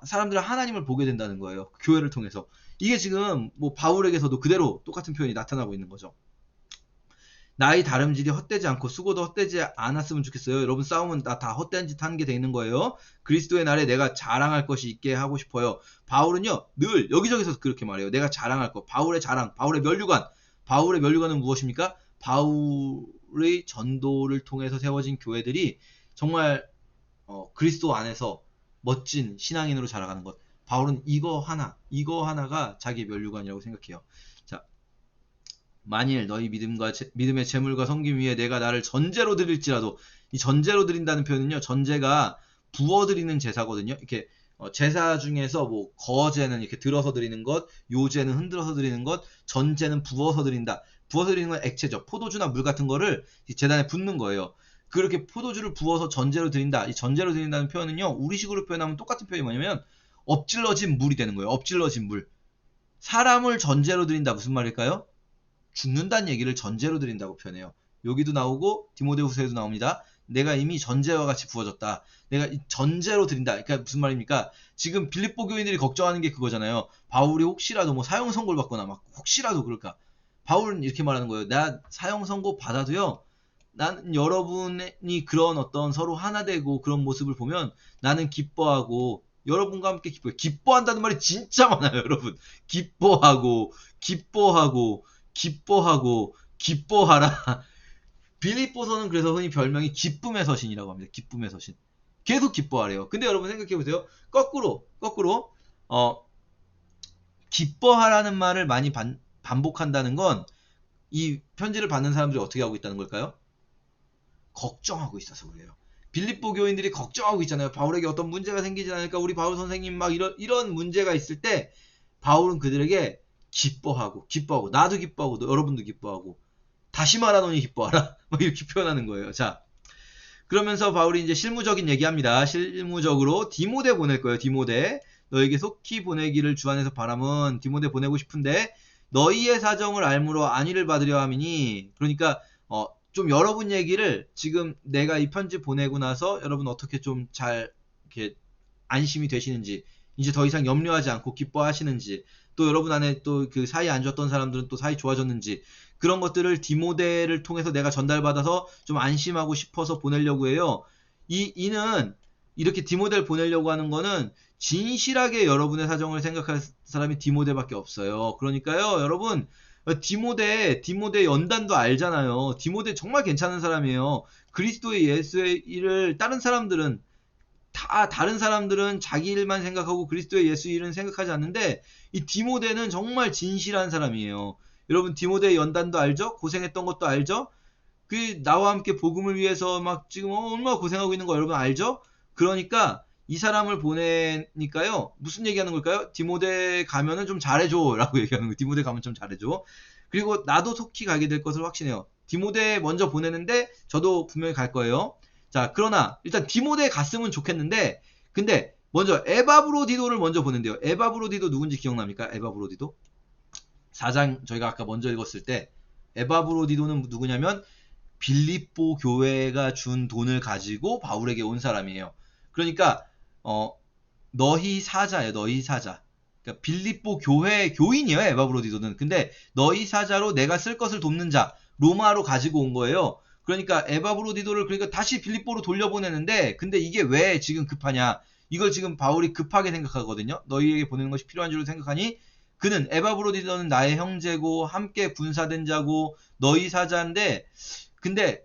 Speaker 1: 사람들은 하나님을 보게 된다는 거예요. 교회를 통해서. 이게 지금 뭐 바울에게서도 그대로 똑같은 표현이 나타나고 있는 거죠. 나의 다름질이 헛되지 않고 수고도 헛되지 않았으면 좋겠어요. 여러분 싸움은 다 헛된 짓 하는 게 돼 있는 거예요. 그리스도의 날에 내가 자랑할 것이 있게 하고 싶어요. 바울은요 늘 여기저기서 그렇게 말해요. 내가 자랑할 것. 바울의 자랑, 바울의 면류관. 바울의 면류관은 무엇입니까? 바울의 전도를 통해서 세워진 교회들이 정말 그리스도 안에서 멋진 신앙인으로 자라가는 것. 바울은 이거 하나가 자기의 면류관이라고 생각해요. 자, 만일 너희 믿음의 재물과 섬김 위에 내가 나를 전제로 드릴지라도 이 전제로 드린다는 표현은요. 전제가 부어 드리는 제사거든요. 이렇게 제사 중에서 뭐 거제는 이렇게 들어서 드리는 것, 요제는 흔들어서 드리는 것, 전제는 부어서 드린다. 부어서 드리는 건 액체죠. 포도주나 물 같은 거를 제단에 붓는 거예요. 그렇게 포도주를 부어서 전제로 드린다. 이 전제로 드린다는 표현은요. 우리식으로 표현하면 똑같은 표현이 뭐냐면 엎질러진 물이 되는 거예요. 엎질러진 물. 사람을 전제로 드린다. 무슨 말일까요? 죽는다는 얘기를 전제로 드린다고 표현해요. 여기도 나오고 디모데후서에도 나옵니다. 내가 이미 전제와 같이 부어졌다. 내가 전제로 드린다. 그러니까 무슨 말입니까? 지금 빌립보 교인들이 걱정하는 게 그거잖아요. 바울이 혹시라도 뭐 사형 선고를 받거나 막 혹시라도 그럴까. 바울은 이렇게 말하는 거예요. 나 사형 선고 받아도요. 나는 여러분이 그런 어떤 서로 하나 되고 그런 모습을 보면 나는 기뻐하고 여러분과 함께 기뻐해요. 기뻐한다는 말이 진짜 많아요, 여러분. 기뻐하고 기뻐하라. 빌립보서는 그래서 흔히 별명이 기쁨의 서신이라고 합니다. 기쁨의 서신. 계속 기뻐하래요. 근데 여러분 생각해 보세요. 거꾸로 기뻐하라는 말을 많이 반복한다는 건 이 편지를 받는 사람들이 어떻게 하고 있다는 걸까요? 걱정하고 있어서 그래요. 빌립보 교인들이 걱정하고 있잖아요. 바울에게 어떤 문제가 생기지 않을까? 우리 바울 선생님 막 이런 문제가 있을 때 바울은 그들에게 기뻐하고 나도 기뻐하고 여러분도 기뻐하고 다시 말하노니 기뻐하라. 막 이렇게 표현하는 거예요. 자, 그러면서 바울이 이제 실무적인 얘기합니다. 실무적으로 디모데 보낼 거예요. 디모데. 너에게 속히 보내기를 주 안에서 바람은 디모데 보내고 싶은데 너희의 사정을 알므로 안위를 받으려 함이니 그러니까 좀 여러분 얘기를 지금 내가 이 편지 보내고 나서 여러분 어떻게 좀 잘 이렇게 안심이 되시는지 이제 더 이상 염려하지 않고 기뻐하시는지 또 여러분 안에 또 그 사이 안 좋았던 사람들은 또 사이 좋아졌는지 그런 것들을 디모데를 통해서 내가 전달받아서 좀 안심하고 싶어서 보내려고 해요. 이는 이렇게 디모데를 보내려고 하는 거는 진실하게 여러분의 사정을 생각할 사람이 디모데밖에 없어요. 그러니까요, 여러분 디모데 연단도 알잖아요. 디모데 정말 괜찮은 사람이에요. 그리스도의 예수의 일을 다른 사람들은 다른 사람들은 자기 일만 생각하고 그리스도의 예수 일은 생각하지 않는데 이 디모데는 정말 진실한 사람이에요. 여러분 디모데의 연단도 알죠? 고생했던 것도 알죠? 그 나와 함께 복음을 위해서 막 지금 얼마나 고생하고 있는 거 여러분 알죠? 그러니까 이 사람을 보내니까요. 무슨 얘기하는 걸까요? 디모데 가면은 좀 잘해줘 라고 얘기하는 거예요. 디모데 가면 좀 잘해줘. 그리고 나도 속히 가게 될 것을 확신해요. 디모데 먼저 보내는데 저도 분명히 갈 거예요. 자, 그러나 일단 디모데 갔으면 좋겠는데 근데 먼저 에바브로디도를 먼저 보낸대요. 에바브로디도 누군지 기억납니까? 에바브로디도? 4장 저희가 아까 먼저 읽었을 때 에바브로디도는 누구냐면 빌립보 교회가 준 돈을 가지고 바울에게 온 사람이에요. 그러니까 너희 사자예요. 너희 사자. 그러니까 빌립보 교회 교인이에요. 에바브로디도는. 근데 너희 사자로 내가 쓸 것을 돕는 자 로마로 가지고 온 거예요. 그러니까 에바브로디도를 그러니까 다시 빌립보로 돌려보내는데 근데 이게 왜 지금 급하냐? 이걸 지금 바울이 급하게 생각하거든요. 너희에게 보내는 것이 필요한 줄로 생각하니 그는 에바브로디도는 나의 형제고 함께 군사된 자고 너희 사자인데 근데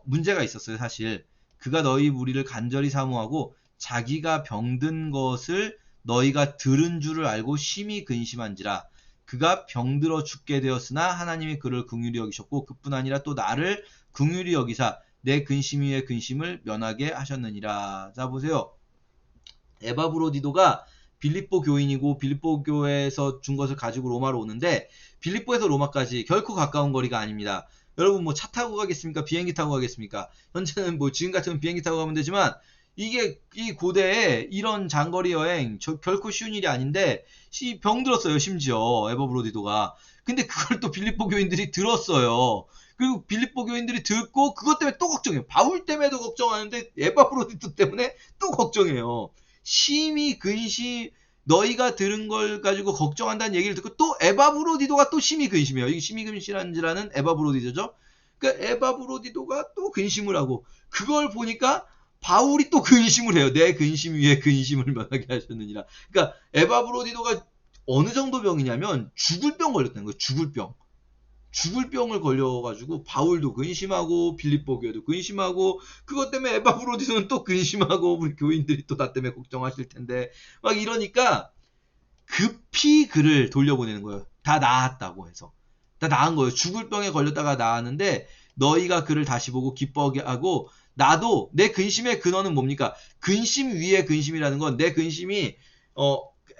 Speaker 1: 문제가 있었어요. 사실 그가 너희 무리를 간절히 사모하고 자기가 병든 것을 너희가 들은 줄을 알고 심히 근심한지라 그가 병들어 죽게 되었으나 하나님이 그를 긍휼히 여기셨고 그뿐 아니라 또 나를 긍휼히 여기사 내 근심 위에 근심을 면하게 하셨느니라. 자 보세요. 에바브로디도가 빌립보 교인이고 빌립보 교회에서 준 것을 가지고 로마로 오는데 빌립보에서 로마까지 결코 가까운 거리가 아닙니다. 여러분 뭐 차 타고 가겠습니까? 비행기 타고 가겠습니까? 현재는 뭐 지금 같으면 비행기 타고 가면 되지만 이게 이 고대에 이런 장거리 여행 결코 쉬운 일이 아닌데 병들었어요. 심지어 에바브로디도가. 근데 그걸 또 빌립보 교인들이 들었어요. 그리고 빌립보 교인들이 듣고 그것 때문에 또 걱정해요. 바울 때문에도 걱정하는데 에바브로디도 때문에 또 걱정해요. 심히 근심 너희가 들은 걸 가지고 걱정한다는 얘기를 듣고 또 에바브로디도가 또 심히 근심해요. 이게 심히 근심한지라는 에바브로디도죠. 그러니까 에바브로디도가 또 근심을 하고 그걸 보니까 바울이 또 근심을 해요. 내 근심 위에 근심을 면하게 하셨느니라. 그러니까 에바브로디도가 어느 정도 병이냐면 죽을 병 걸렸다는 거예요. 죽을 병. 죽을 병을 걸려가지고 바울도 근심하고 빌립보 교회도 근심하고 그것 때문에 에바브로디도는 또 근심하고 우리 교인들이 또 나 때문에 걱정하실 텐데 막 이러니까 급히 그를 돌려보내는 거예요. 다 나았다고 해서. 다 나은 거예요. 죽을 병에 걸렸다가 나았는데 너희가 그를 다시 보고 기뻐하게 하고 나도 내 근심의 근원은 뭡니까? 근심 위에 근심이라는 건 내 근심이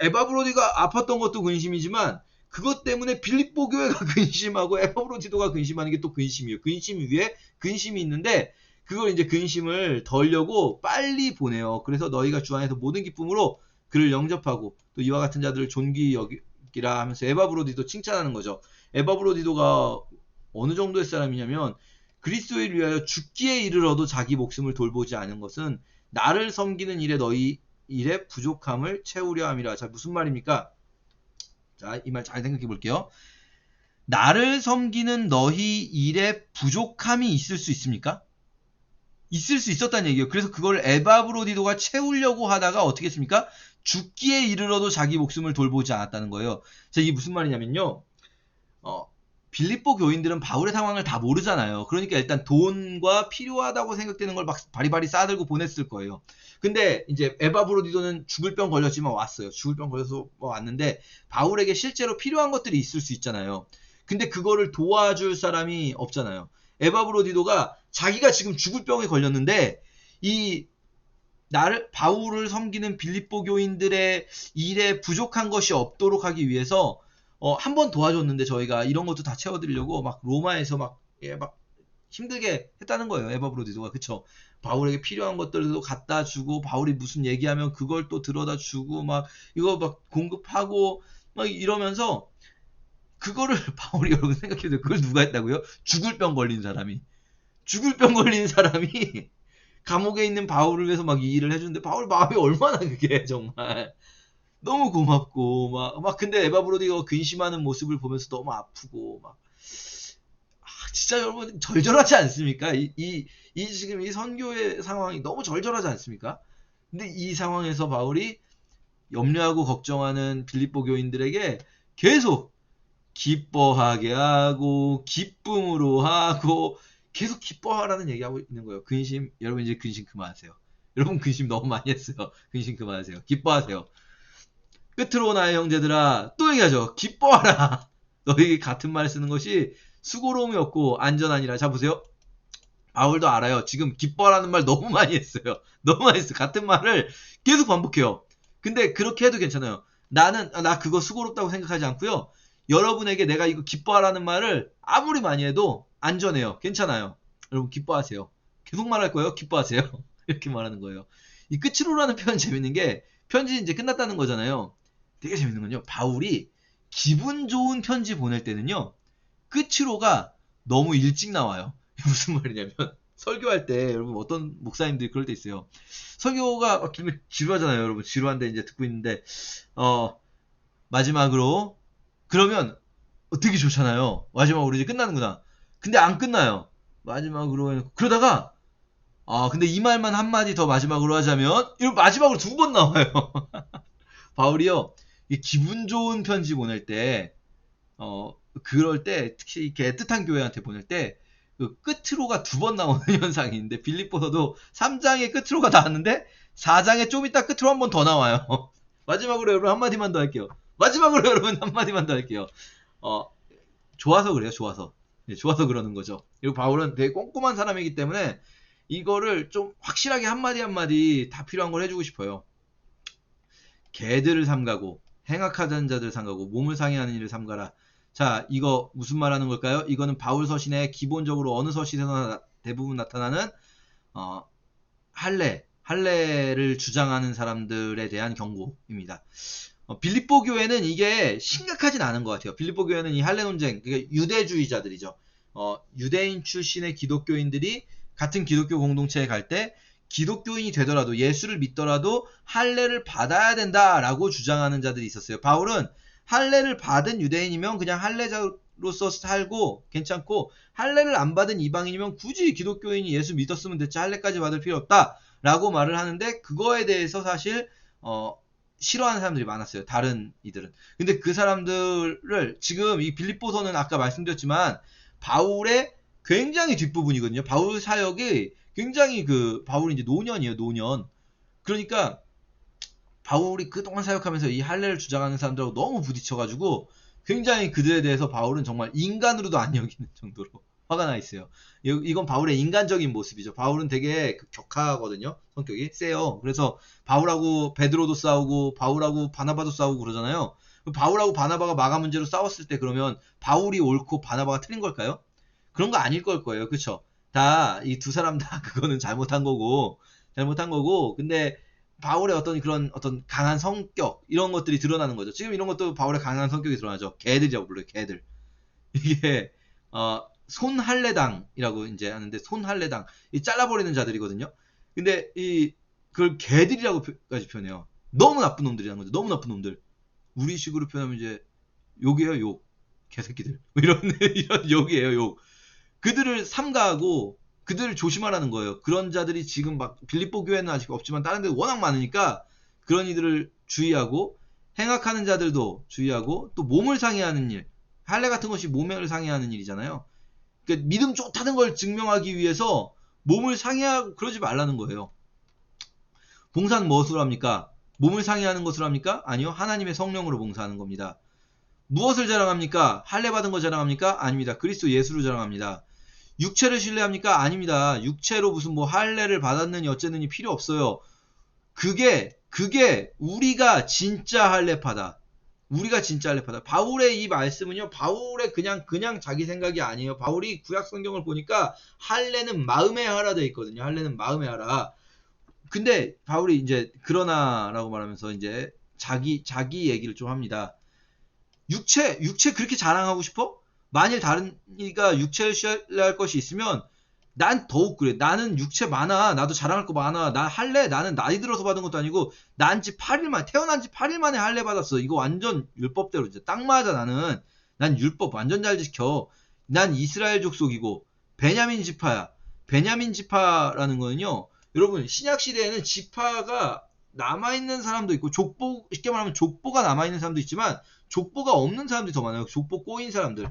Speaker 1: 에바브로디가 아팠던 것도 근심이지만 그것 때문에 빌립보 교회가 근심하고 에바브로디도가 근심하는 게 또 근심이에요. 근심 위에 근심이 있는데 그걸 이제 근심을 덜려고 빨리 보내요. 그래서 너희가 주 안에서 모든 기쁨으로 그를 영접하고 또 이와 같은 자들을 존귀 여기라 하면서 에바브로디도 칭찬하는 거죠. 에바브로디도가 어느 정도의 사람이냐면 그리스도를 위하여 죽기에 이르러도 자기 목숨을 돌보지 않은 것은 나를 섬기는 일에 너희 일의 부족함을 채우려 함이라. 자, 무슨 말입니까? 자, 이 말 잘 생각해 볼게요. 나를 섬기는 너희 일에 부족함이 있을 수 있습니까? 있을 수 있었다는 얘기예요. 그래서 그걸 에바브로디도가 채우려고 하다가 어떻게 했습니까? 죽기에 이르러도 자기 목숨을 돌보지 않았다는 거예요. 자, 이게 무슨 말이냐면요. 빌립보 교인들은 바울의 상황을 다 모르잖아요. 그러니까 일단 돈과 필요하다고 생각되는 걸 막 바리바리 싸들고 보냈을 거예요. 근데 이제 에바브로디도는 죽을 병 걸렸지만 왔어요. 죽을 병 걸려서 왔는데 바울에게 실제로 필요한 것들이 있을 수 있잖아요. 근데 그거를 도와줄 사람이 없잖아요. 에바브로디도가 자기가 지금 죽을 병에 걸렸는데 이 바울을 섬기는 빌립보 교인들의 일에 부족한 것이 없도록 하기 위해서 한 번 도와줬는데 저희가 이런 것도 다 채워드리려고 막 로마에서 막 힘들게 했다는 거예요. 에바브로디도가. 그쵸? 바울에게 필요한 것들도 갖다 주고 바울이 무슨 얘기하면 그걸 또 들어다 주고 막 이거 막 공급하고 막 이러면서 그거를 바울이 여러분 생각해보세요. 그걸 누가 했다고요? 죽을 병 걸린 사람이. 죽을 병 걸린 사람이 감옥에 있는 바울을 위해서 막 이 일을 해주는데 바울 마음이 얼마나 그게 정말 너무 고맙고 막 근데 에바브로디가 근심하는 모습을 보면서 너무 아프고 막 진짜 여러분 절절하지 않습니까? 지금 이 선교의 상황이 너무 절절하지 않습니까? 근데 이 상황에서 바울이 염려하고 걱정하는 빌립보 교인들에게 계속 기뻐하게 하고 기쁨으로 하고 계속 기뻐하라는 얘기하고 있는 거예요. 근심 여러분 이제 근심 그만하세요. 여러분 근심 너무 많이 했어요. 근심 그만하세요. 기뻐하세요. 끝으로 나의 형제들아 또 얘기하죠. 기뻐하라. 너희 같은 말 쓰는 것이 수고로움이 없고 안전하니라. 자 보세요. 바울도 알아요. 지금 기뻐하라는 말 너무 많이 했어요. 너무 많이 했어요. 같은 말을 계속 반복해요. 근데 그렇게 해도 괜찮아요. 나 그거 수고롭다고 생각하지 않고요. 여러분에게 내가 이거 기뻐하라는 말을 아무리 많이 해도 안전해요. 괜찮아요. 여러분 기뻐하세요. 계속 말할 거예요. 기뻐하세요. 이렇게 말하는 거예요. 이 끝으로라는 표현 재밌는 게 편지 이제 끝났다는 거잖아요. 되게 재밌는 건요. 바울이 기분 좋은 편지 보낼 때는요. 끝으로가 너무 일찍 나와요. 무슨 말이냐면 설교할 때 여러분 어떤 목사님들이 그럴 때 있어요. 설교가 막 길면 지루하잖아요. 여러분 지루한데 이제 듣고 있는데 마지막으로 그러면 되게 좋잖아요. 마지막으로 이제 끝나는구나. 근데 안 끝나요. 마지막으로 그러다가 근데 이 말만 한마디 더 마지막으로 하자면 이런 마지막으로 두 번 나와요. 바울이요. 이 기분 좋은 편지 보낼 때 그럴 때 특히 이렇게 애틋한 교회한테 보낼 때 그 끝으로가 두 번 나오는 현상이 있는데 빌립보서도 3장의 끝으로가 나왔는데 4장에 좀 이따 끝으로 한 번 더 나와요. 마지막으로 여러분 한마디만 더 할게요. 마지막으로 여러분 한마디만 더 할게요. 좋아서 그래요. 좋아서. 네, 좋아서 그러는 거죠. 그리고 바울은 되게 꼼꼼한 사람이기 때문에 이거를 좀 확실하게 한마디 한마디 다 필요한 걸 해주고 싶어요. 개들을 삼가고 행악하던 자들 삼가고 몸을 상해하는 일을 삼가라. 자, 이거 무슨 말하는 걸까요? 이거는 바울 서신에 기본적으로 어느 서신에서나 대부분 나타나는 할례를 주장하는 사람들에 대한 경고입니다. 빌립보 교회는 이게 심각하진 않은 것 같아요. 빌립보 교회는 이 할례 논쟁, 그게 유대주의자들이죠. 유대인 출신의 기독교인들이 같은 기독교 공동체에 갈 때 기독교인이 되더라도 예수를 믿더라도 할례를 받아야 된다라고 주장하는 자들이 있었어요. 바울은 할례를 받은 유대인이면 그냥 할례자로서 살고 괜찮고 할례를 안 받은 이방인이면 굳이 기독교인이 예수 믿었으면 됐지 할례까지 받을 필요 없다라고 말을 하는데 그거에 대해서 사실 싫어하는 사람들이 많았어요. 다른 이들은. 근데 그 사람들을 지금 이 빌립보서는 아까 말씀드렸지만 바울의 굉장히 뒷부분이거든요. 바울 사역이 굉장히 바울이 이제 노년이에요. 노년. 그러니까 바울이 그동안 사역하면서 이 할례를 주장하는 사람들하고 너무 부딪혀가지고 굉장히 그들에 대해서 바울은 정말 인간으로도 안 여기는 정도로 화가 나 있어요. 이건 바울의 인간적인 모습이죠. 바울은 되게 격하거든요. 성격이 세요. 그래서 바울하고 베드로도 싸우고 바울하고 바나바도 싸우고 그러잖아요. 바울하고 바나바가 마가 문제로 싸웠을 때 그러면 바울이 옳고 바나바가 틀린 걸까요? 그런 거 아닐 걸 거예요. 그쵸? 다 이 두 사람 다 그거는 잘못한 거고 근데 바울의 어떤 강한 성격 이런 것들이 드러나는 거죠. 지금 이런 것도 바울의 강한 성격이 드러나죠. 개들이라고 불러요. 개들. 이게 손할례당이라고 이제 하는데 손할례당 이 잘라버리는 자들이거든요. 근데 그걸 개들이라고까지 표현해요. 너무 나쁜 놈들이라는 거죠. 너무 나쁜 놈들. 우리식으로 표현하면 이제 욕이에요. 욕. 개새끼들. 이런 욕이에요. 욕. 그들을 삼가하고 그들을 조심하라는 거예요. 그런 자들이 지금 막 빌립보 교회는 아직 없지만 다른 데 워낙 많으니까 그런 이들을 주의하고 행악하는 자들도 주의하고 또 몸을 상해하는 일 할례 같은 것이 몸을 상해하는 일이잖아요. 그러니까 믿음 좋다는 걸 증명하기 위해서 몸을 상해하고 그러지 말라는 거예요. 봉사는 무엇으로 합니까? 몸을 상해하는 것으로 합니까? 아니요. 하나님의 성령으로 봉사하는 겁니다. 무엇을 자랑합니까? 할례 받은 거 자랑합니까? 아닙니다. 그리스도 예수를 자랑합니다. 육체를 신뢰합니까? 아닙니다. 육체로 무슨 뭐 할례를 받았느니 어쨌느니 필요 없어요. 그게 우리가 진짜 할례파다. 우리가 진짜 할례파다. 바울의 이 말씀은요. 바울의 그냥 자기 생각이 아니에요. 바울이 구약 성경을 보니까 할례는 마음에 하라 돼 있거든요. 할례는 마음에 하라. 근데 바울이 이제 그러나라고 말하면서 이제 자기 얘기를 좀 합니다. 육체 그렇게 자랑하고 싶어? 만일 다른 이가 육체를 신뢰할 것이 있으면 난 더욱 그래. 나는 육체 많아. 나도 자랑할 거 많아. 나 할례 나는 나이 들어서 받은 것도 아니고 태어난 지 8일 만에 할례 받았어. 이거 완전 율법대로 이제 딱 맞아. 난 율법 완전 잘 지켜. 난 이스라엘 족속이고 베냐민 지파야. 베냐민 지파라는 거는요. 여러분 신약 시대에는 지파가 남아있는 사람도 있고 쉽게 말하면 족보가 남아있는 사람도 있지만 족보가 없는 사람들이 더 많아요. 족보 꼬인 사람들.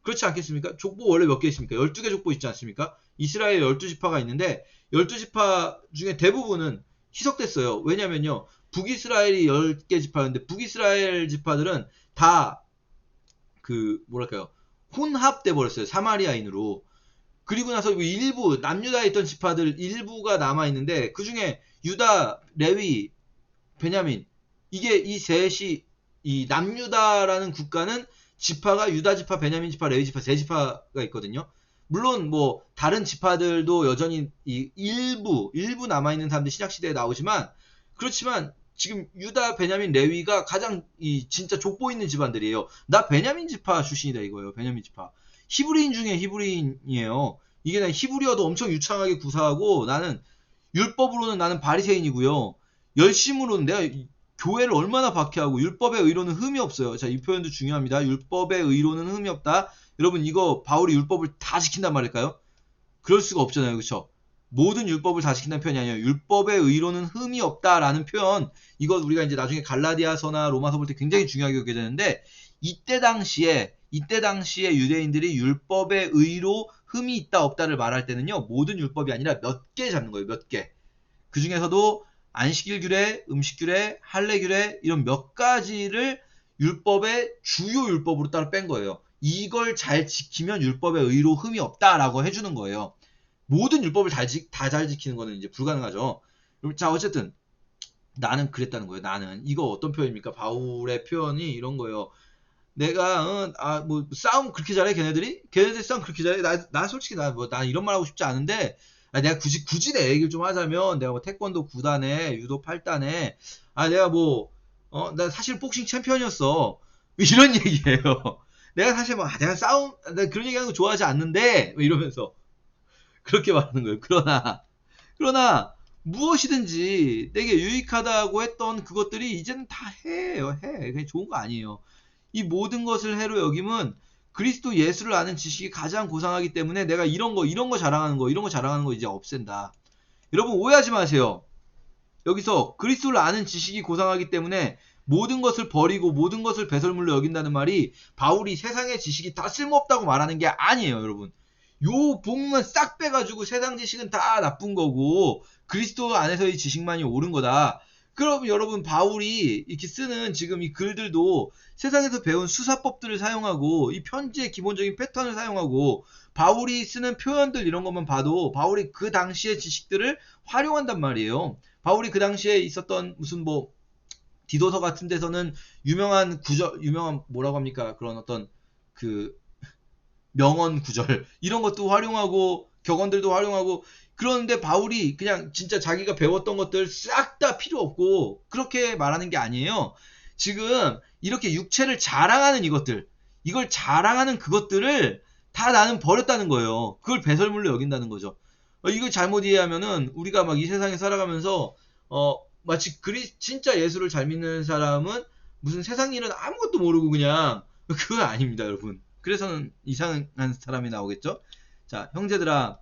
Speaker 1: 그렇지 않겠습니까? 족보 원래 몇 개 있습니까? 12개 족보 있지 않습니까? 이스라엘 12지파가 있는데 12지파 중에 대부분은 희석됐어요. 왜냐면요. 북이스라엘이 10개 지파였는데 북이스라엘 지파들은 다 뭐랄까요. 혼합돼 버렸어요. 사마리아인으로. 그리고 나서 일부 남유다에 있던 지파들 일부가 남아 있는데 그 중에 유다, 레위, 베냐민 이게 이 셋이 이 남유다라는 국가는 지파가 유다 지파, 베냐민 지파, 레위 지파 세 지파가 있거든요. 물론 뭐 다른 지파들도 여전히 이 일부 남아 있는 사람들 신약 시대에 나오지만 그렇지만 지금 유다, 베냐민, 레위가 가장 이 진짜 족보 있는 집안들이에요. 나 베냐민 지파 출신이다 이거예요. 베냐민 지파. 히브리인 중에 히브리인이에요. 이게 난 히브리어도 엄청 유창하게 구사하고 나는 율법으로는 나는 바리새인이고요. 열심으로는 내가 교회를 얼마나 박해하고 율법의 의로는 흠이 없어요. 자, 이 표현도 중요합니다. 율법의 의로는 흠이 없다. 여러분 이거 바울이 율법을 다 지킨단 말일까요? 그럴 수가 없잖아요. 그렇죠? 모든 율법을 다 지킨다는 표현이 아니에요. 율법의 의로는 흠이 없다라는 표현. 이거 우리가 이제 나중에 갈라디아서나 로마서 볼 때 굉장히 중요하게 여겨야 되는데 이때 당시에 유대인들이 율법의 의로 흠이 있다 없다를 말할 때는요. 모든 율법이 아니라 몇 개 잡는 거예요. 몇 개. 그 중에서도 안식일 규례, 음식 규례, 할례 규례 이런 몇 가지를 율법의 주요 율법으로 따로 뺀 거예요. 이걸 잘 지키면 율법의 의로 흠이 없다라고 해주는 거예요. 모든 율법을 다 잘 지키는 거는 이제 불가능하죠. 자, 어쨌든 나는 그랬다는 거예요. 나는 이거 어떤 표현입니까? 바울의 표현이 이런 거예요. 내가 뭐 싸움 그렇게 잘해 걔네들 싸움 그렇게 잘해. 나 솔직히 나 이런 말 하고 싶지 않은데 내가 굳이 내 얘기를 좀 하자면 내가 뭐 태권도 9단에 유도 8단에 내가 나 사실 복싱 챔피언이었어. 이런 얘기예요. 내가 사실 내가 내가 그런 얘기하는 거 좋아하지 않는데 이러면서 그렇게 말하는 거예요. 그러나 무엇이든지 내게 유익하다고 했던 그것들이 이제는 다 해요. 그냥 좋은 거 아니에요. 이 모든 것을 해로 여김은 그리스도 예수를 아는 지식이 가장 고상하기 때문에 내가 이런 거 자랑하는 거 이제 없앤다. 여러분 오해하지 마세요. 여기서 그리스도를 아는 지식이 고상하기 때문에 모든 것을 버리고 모든 것을 배설물로 여긴다는 말이 바울이 세상의 지식이 다 쓸모없다고 말하는 게 아니에요, 여러분. 요 복만 싹 빼가지고 세상 지식은 다 나쁜 거고 그리스도 안에서의 지식만이 옳은 거다. 그럼 여러분 바울이 이렇게 쓰는 지금 이 글들도 세상에서 배운 수사법들을 사용하고 이 편지의 기본적인 패턴을 사용하고 바울이 쓰는 표현들 이런 것만 봐도 바울이 그 당시의 지식들을 활용한단 말이에요. 바울이 그 당시에 있었던 무슨 디도서 같은 데서는 유명한 뭐라고 합니까? 그런 어떤 그 명언 구절 이런 것도 활용하고 격언들도 활용하고 그런데 바울이 그냥 진짜 자기가 배웠던 것들 싹 다 필요 없고 그렇게 말하는 게 아니에요. 지금 이렇게 육체를 자랑하는 이걸 자랑하는 그것들을 다 나는 버렸다는 거예요. 그걸 배설물로 여긴다는 거죠. 이걸 잘못 이해하면은 우리가 막 이 세상에 살아가면서 마치 진짜 예수를 잘 믿는 사람은 무슨 세상 일은 아무것도 모르고 그냥 그건 아닙니다, 여러분. 그래서는 이상한 사람이 나오겠죠. 자, 형제들아,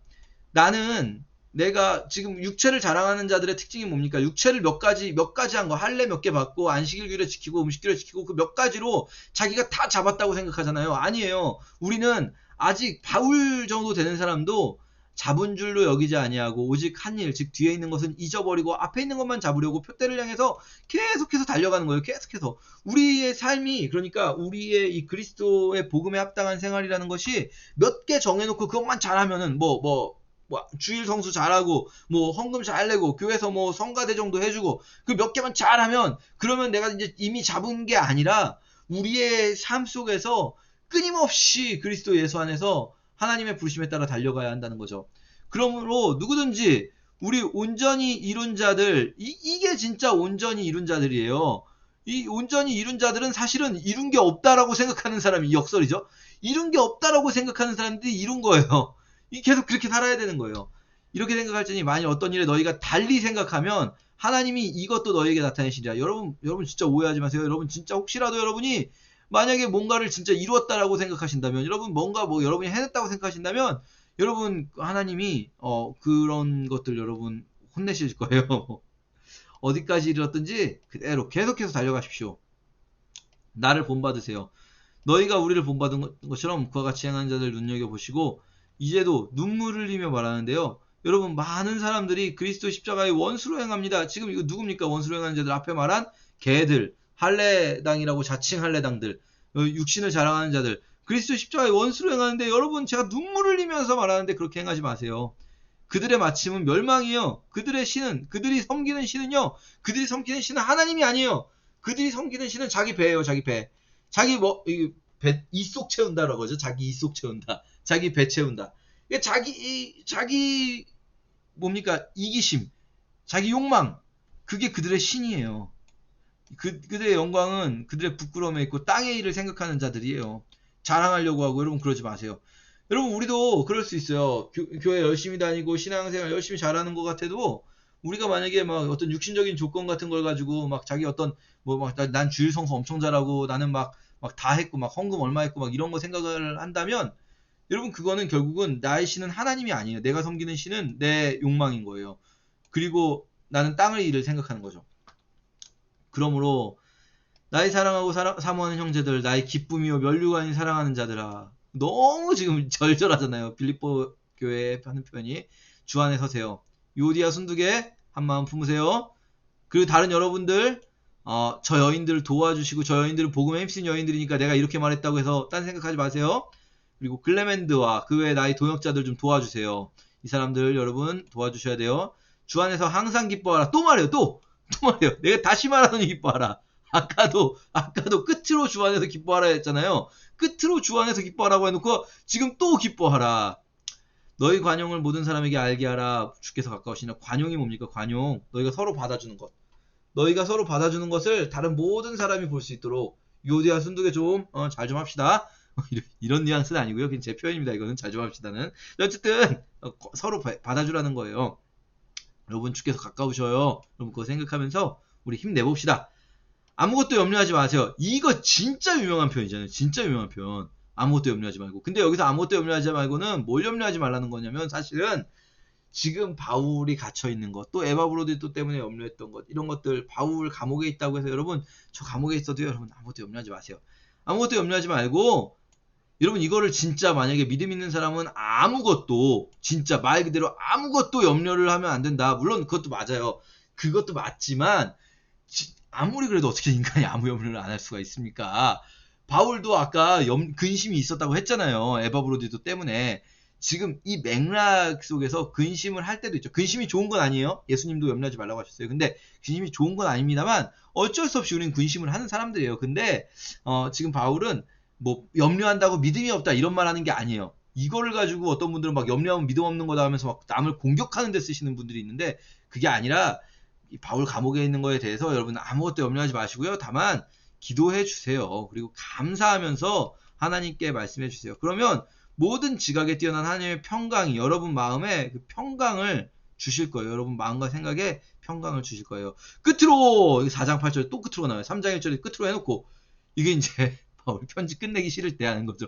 Speaker 1: 나는 내가 지금 육체를 자랑하는 자들의 특징이 뭡니까? 육체를 몇 가지 한 거, 할례 몇 개 받고 안식일 규례 지키고 음식 규례 지키고 그 몇 가지로 자기가 다 잡았다고 생각하잖아요. 아니에요. 우리는 아직 바울 정도 되는 사람도 잡은 줄로 여기지 아니하고 오직 한 일, 즉 뒤에 있는 것은 잊어버리고 앞에 있는 것만 잡으려고 표대를 향해서 계속해서 달려가는 거예요. 계속해서. 우리의 삶이 그러니까 우리의 이 그리스도의 복음에 합당한 생활이라는 것이 몇 개 정해놓고 그것만 잘하면은 주일 성수 잘하고 헌금 잘 내고 교회에서 성가대 정도 해주고 그 몇 개만 잘하면 그러면 내가 이제 이미 잡은 게 아니라 우리의 삶 속에서 끊임없이 그리스도 예수 안에서 하나님의 부르심에 따라 달려가야 한다는 거죠. 그러므로 누구든지 우리 온전히 이룬 자들 이게 진짜 온전히 이룬 자들이에요. 이 온전히 이룬 자들은 사실은 이룬 게 없다라고 생각하는 사람이 역설이죠. 이룬 게 없다라고 생각하는 사람들이 이룬 거예요. 계속 그렇게 살아야 되는 거예요. 이렇게 생각할지니 만일 어떤 일에 너희가 달리 생각하면 하나님이 이것도 너희에게 나타내시리라. 여러분 진짜 오해하지 마세요. 여러분 진짜 혹시라도 여러분이 만약에 뭔가를 진짜 이루었다라고 생각하신다면 여러분 여러분이 해냈다고 생각하신다면 여러분 하나님이 그런 것들 여러분 혼내실 거예요. 어디까지 이르렀든지 그대로 계속해서 달려가십시오. 나를 본받으세요. 너희가 우리를 본받은 것처럼 그와 같이 행하는 자들 눈여겨보시고 이제도 눈물을 흘리며 말하는데요. 여러분 많은 사람들이 그리스도 십자가의 원수로 행합니다. 지금 이거 누굽니까? 원수로 행하는 자들 앞에 말한 개들, 할례당이라고 자칭 할례당들, 육신을 자랑하는 자들. 그리스도 십자가의 원수로 행하는데 여러분 제가 눈물을 흘리면서 말하는데 그렇게 행하지 마세요. 그들의 마침은 멸망이요. 그들의 신은 그들이 섬기는 신은요. 그들이 섬기는 신은 하나님이 아니에요. 그들이 섬기는 신은 자기 배예요. 자기 배. 자기 이속 채운다라고 하죠. 자기 이속 채운다. 자기 배 채운다. 자기 뭡니까? 이기심, 자기 욕망. 그게 그들의 신이에요. 그들의 영광은 그들의 부끄러움에 있고 땅의 일을 생각하는 자들이에요. 자랑하려고 하고 여러분 그러지 마세요. 여러분 우리도 그럴 수 있어요. 교회 열심히 다니고 신앙생활 열심히 잘하는 것 같아도 우리가 만약에 막 어떤 육신적인 조건 같은 걸 가지고 막 자기 어떤 난 주일 성수 엄청 잘하고 나는 막 다 했고 막 헌금 얼마 했고 막 이런 거 생각을 한다면 여러분 그거는 결국은 나의 신은 하나님이 아니에요. 내가 섬기는 신은 내 욕망인 거예요. 그리고 나는 땅의 일을 생각하는 거죠. 그러므로 나의 사랑하고 사모하는 형제들, 나의 기쁨이요 면류관이 사랑하는 자들아. 너무 지금 절절하잖아요. 빌립보 교회에 하는 표현이. 주 안에 서세요. 요디아 순두개 한마음 품으세요. 그리고 다른 여러분들 저 여인들을 도와주시고 저 여인들은 복음에 힘쓴 여인들이니까 내가 이렇게 말했다고 해서 딴 생각하지 마세요. 그리고 글레멘드와 그 외에 나의 동역자들 좀 도와주세요. 이 사람들 여러분 도와주셔야 돼요. 주 안에서 항상 기뻐하라. 또 말해요. 또 말해요. 내가 다시 말하더니 기뻐하라. 아까도 끝으로 주 안에서 기뻐하라 했잖아요. 끝으로 주 안에서 기뻐하라고 해놓고 지금 또 기뻐하라. 너희 관용을 모든 사람에게 알게 하라. 주께서 가까우시나. 관용이 뭡니까? 관용. 너희가 서로 받아주는 것. 너희가 서로 받아주는 것을 다른 모든 사람이 볼 수 있도록 요디아 순두개 좀 잘 좀 합시다. 이런 뉘앙스는 아니고요. 그냥 제 표현입니다. 이거는 잘 좀 합시다는. 어쨌든 서로 받아주라는 거예요. 여러분 주께서 가까우셔요. 여러분 그거 생각하면서 우리 힘내봅시다. 아무것도 염려하지 마세요. 이거 진짜 유명한 표현이잖아요. 진짜 유명한 표현. 아무것도 염려하지 말고. 근데 여기서 아무것도 염려하지 말고는 뭘 염려하지 말라는 거냐면 사실은 지금 바울이 갇혀있는 것, 또 에바브로디토 때문에 염려했던 것, 이런 것들, 바울 감옥에 있다고 해서 여러분, 저 감옥에 있어도요, 여러분 아무것도 염려하지 마세요. 아무것도 염려하지 말고, 여러분 이거를 진짜 만약에 믿음 있는 사람은 아무것도, 진짜 말 그대로 아무것도 염려를 하면 안 된다. 물론 그것도 맞아요. 그것도 맞지만, 아무리 그래도 어떻게 인간이 아무 염려를 안 할 수가 있습니까? 바울도 아까 근심이 있었다고 했잖아요. 에바브로디토 때문에. 지금 이 맥락 속에서 근심을 할 때도 있죠. 근심이 좋은 건 아니에요. 예수님도 염려하지 말라고 하셨어요. 근데 근심이 좋은 건 아닙니다만 어쩔 수 없이 우리는 근심을 하는 사람들이에요. 근데 지금 바울은 뭐 염려한다고 믿음이 없다 이런 말 하는 게 아니에요. 이거를 가지고 어떤 분들은 막 염려하면 믿음 없는 거다 하면서 막 남을 공격하는 데 쓰시는 분들이 있는데 그게 아니라 이 바울 감옥에 있는 거에 대해서 여러분 아무것도 염려하지 마시고요. 다만 기도해 주세요. 그리고 감사하면서 하나님께 말씀해 주세요. 그러면 모든 지각에 뛰어난 하나님의 평강이 여러분 마음에 그 평강을 주실 거예요. 여러분 마음과 생각에 평강을 주실 거예요. 끝으로 4장 8절 또 끝으로 나와요. 3장 1절에 끝으로 해놓고 이게 이제 바울이 편지 끝내기 싫을 때 하는 거죠.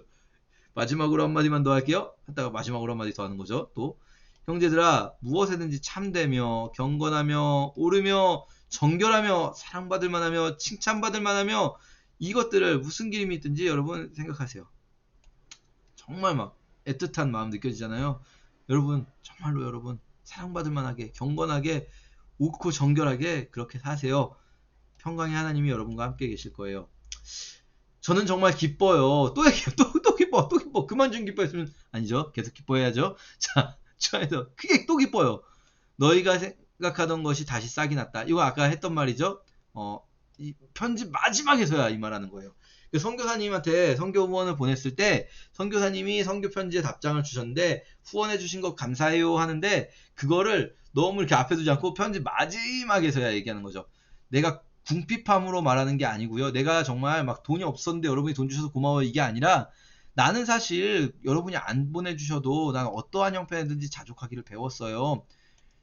Speaker 1: 마지막으로 한마디만 더 할게요. 하다가 마지막으로 한마디 더 하는 거죠. 또 형제들아 무엇에든지 참되며 경건하며 옳으며 정결하며 사랑받을 만하며 칭찬받을 만하며 이것들을 무슨 기름이 있든지 여러분 생각하세요. 정말 막 애틋한 마음 느껴지잖아요. 여러분 정말로 여러분 사랑받을 만하게 경건하게 옳고 정결하게 그렇게 사세요. 평강의 하나님이 여러분과 함께 계실 거예요. 저는 정말 기뻐요. 또 얘기해요. 또 기뻐. 그만 좀 기뻐했으면 아니죠. 계속 기뻐해야죠. 자, 저에서 크게 또 기뻐요. 너희가 생각하던 것이 다시 싹이 났다. 이거 아까 했던 말이죠. 이 편집 마지막에서야 이 말하는 거예요. 선교사님한테 선교 후원을 보냈을 때 선교사님이 선교 편지에 답장을 주셨는데 후원해 주신 거 감사해요 하는데 그거를 너무 이렇게 앞에 두지 않고 편집 마지막에서야 얘기하는 거죠. 내가 궁핍함으로 말하는 게 아니고요. 내가 정말 막 돈이 없었는데 여러분이 돈 주셔서 고마워요 이게 아니라 나는 사실 여러분이 안 보내주셔도 난 어떠한 형편이든지 자족하기를 배웠어요.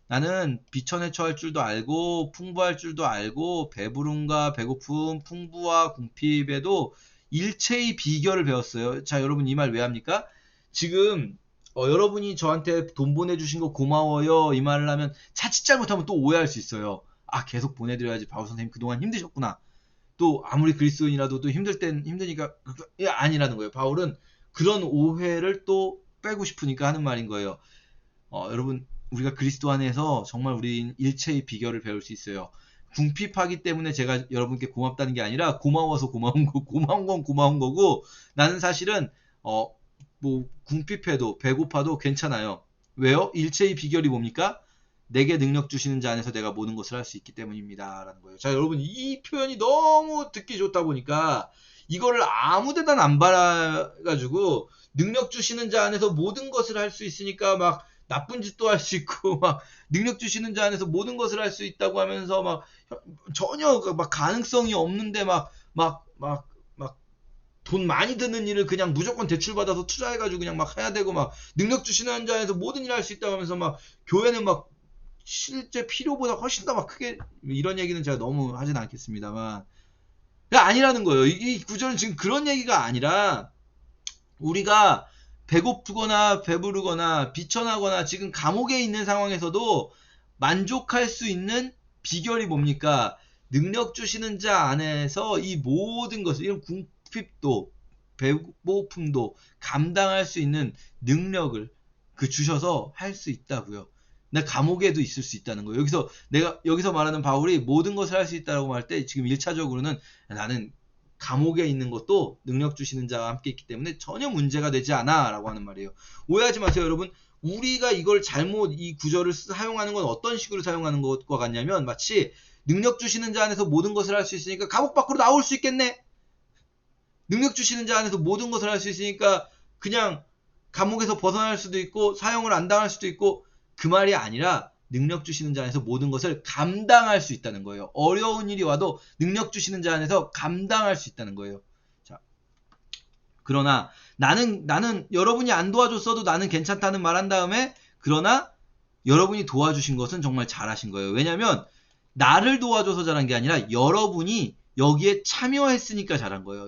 Speaker 1: 나는 비천에 처할 줄도 알고 풍부할 줄도 알고 배부름과 배고픔, 풍부와 궁핍에도 일체의 비결을 배웠어요. 자, 여러분 이 말 왜 합니까? 지금 여러분이 저한테 돈 보내주신 거 고마워요 이 말을 하면 자칫 잘못하면 또 오해할 수 있어요. 아 계속 보내드려야지 바울 선생님 그동안 힘드셨구나. 또 아무리 그리스도인이라도 또 힘들 땐 힘드니까 아니라는 거예요. 바울은 그런 오해를 또 빼고 싶으니까 하는 말인 거예요. 여러분 우리가 그리스도 안에서 정말 우리 일체의 비결을 배울 수 있어요. 궁핍하기 때문에 제가 여러분께 고맙다는 게 아니라 고마워서 고마운 거, 고마운 건 고마운 거고 나는 사실은 뭐 궁핍해도 배고파도 괜찮아요. 왜요? 일체의 비결이 뭡니까? 내게 능력 주시는 자 안에서 내가 모든 것을 할 수 있기 때문입니다. 라는 거예요. 자, 여러분, 이 표현이 너무 듣기 좋다 보니까 이거를 아무 데나 안 바라가지고 능력 주시는 자 안에서 모든 것을 할 수 있으니까 막 나쁜 짓도 할 수 있고 막 능력 주시는 자 안에서 모든 것을 할 수 있다고 하면서 막 전혀 막 가능성이 없는데 막 돈 많이 드는 일을 그냥 무조건 대출받아서 투자해가지고 그냥 막 해야 되고 막 능력 주시는 자에서 모든 일을 할 수 있다고 하면서 막 교회는 막 실제 필요보다 훨씬 더 막 크게 이런 얘기는 제가 너무 하진 않겠습니다만 아니라는 거예요. 이 구절은 지금 그런 얘기가 아니라 우리가 배고프거나 배부르거나 비천하거나 지금 감옥에 있는 상황에서도 만족할 수 있는 비결이 뭡니까? 능력 주시는 자 안에서 이 모든 것을 이런 궁핍도 배고픔도 감당할 수 있는 능력을 주셔서 할 수 있다고요. 나 감옥에도 있을 수 있다는 거예요. 여기서 말하는 바울이 모든 것을 할 수 있다고 말할 때 지금 1차적으로는 나는 감옥에 있는 것도 능력 주시는 자와 함께 있기 때문에 전혀 문제가 되지 않아 라고 하는 말이에요. 오해하지 마세요, 여러분. 우리가 이걸 잘못 이 구절을 사용하는 건 어떤 식으로 사용하는 것과 같냐면 마치 능력 주시는 자 안에서 모든 것을 할 수 있으니까 감옥 밖으로 나올 수 있겠네. 능력 주시는 자 안에서 모든 것을 할 수 있으니까 그냥 감옥에서 벗어날 수도 있고 사형을 안 당할 수도 있고 그 말이 아니라 능력 주시는 자 안에서 모든 것을 감당할 수 있다는 거예요. 어려운 일이 와도 능력 주시는 자 안에서 감당할 수 있다는 거예요. 자, 그러나 나는 여러분이 안 도와줬어도 나는 괜찮다는 말 한 다음에 그러나 여러분이 도와주신 것은 정말 잘하신 거예요. 왜냐하면 나를 도와줘서 잘한 게 아니라 여러분이 여기에 참여했으니까 잘한 거예요.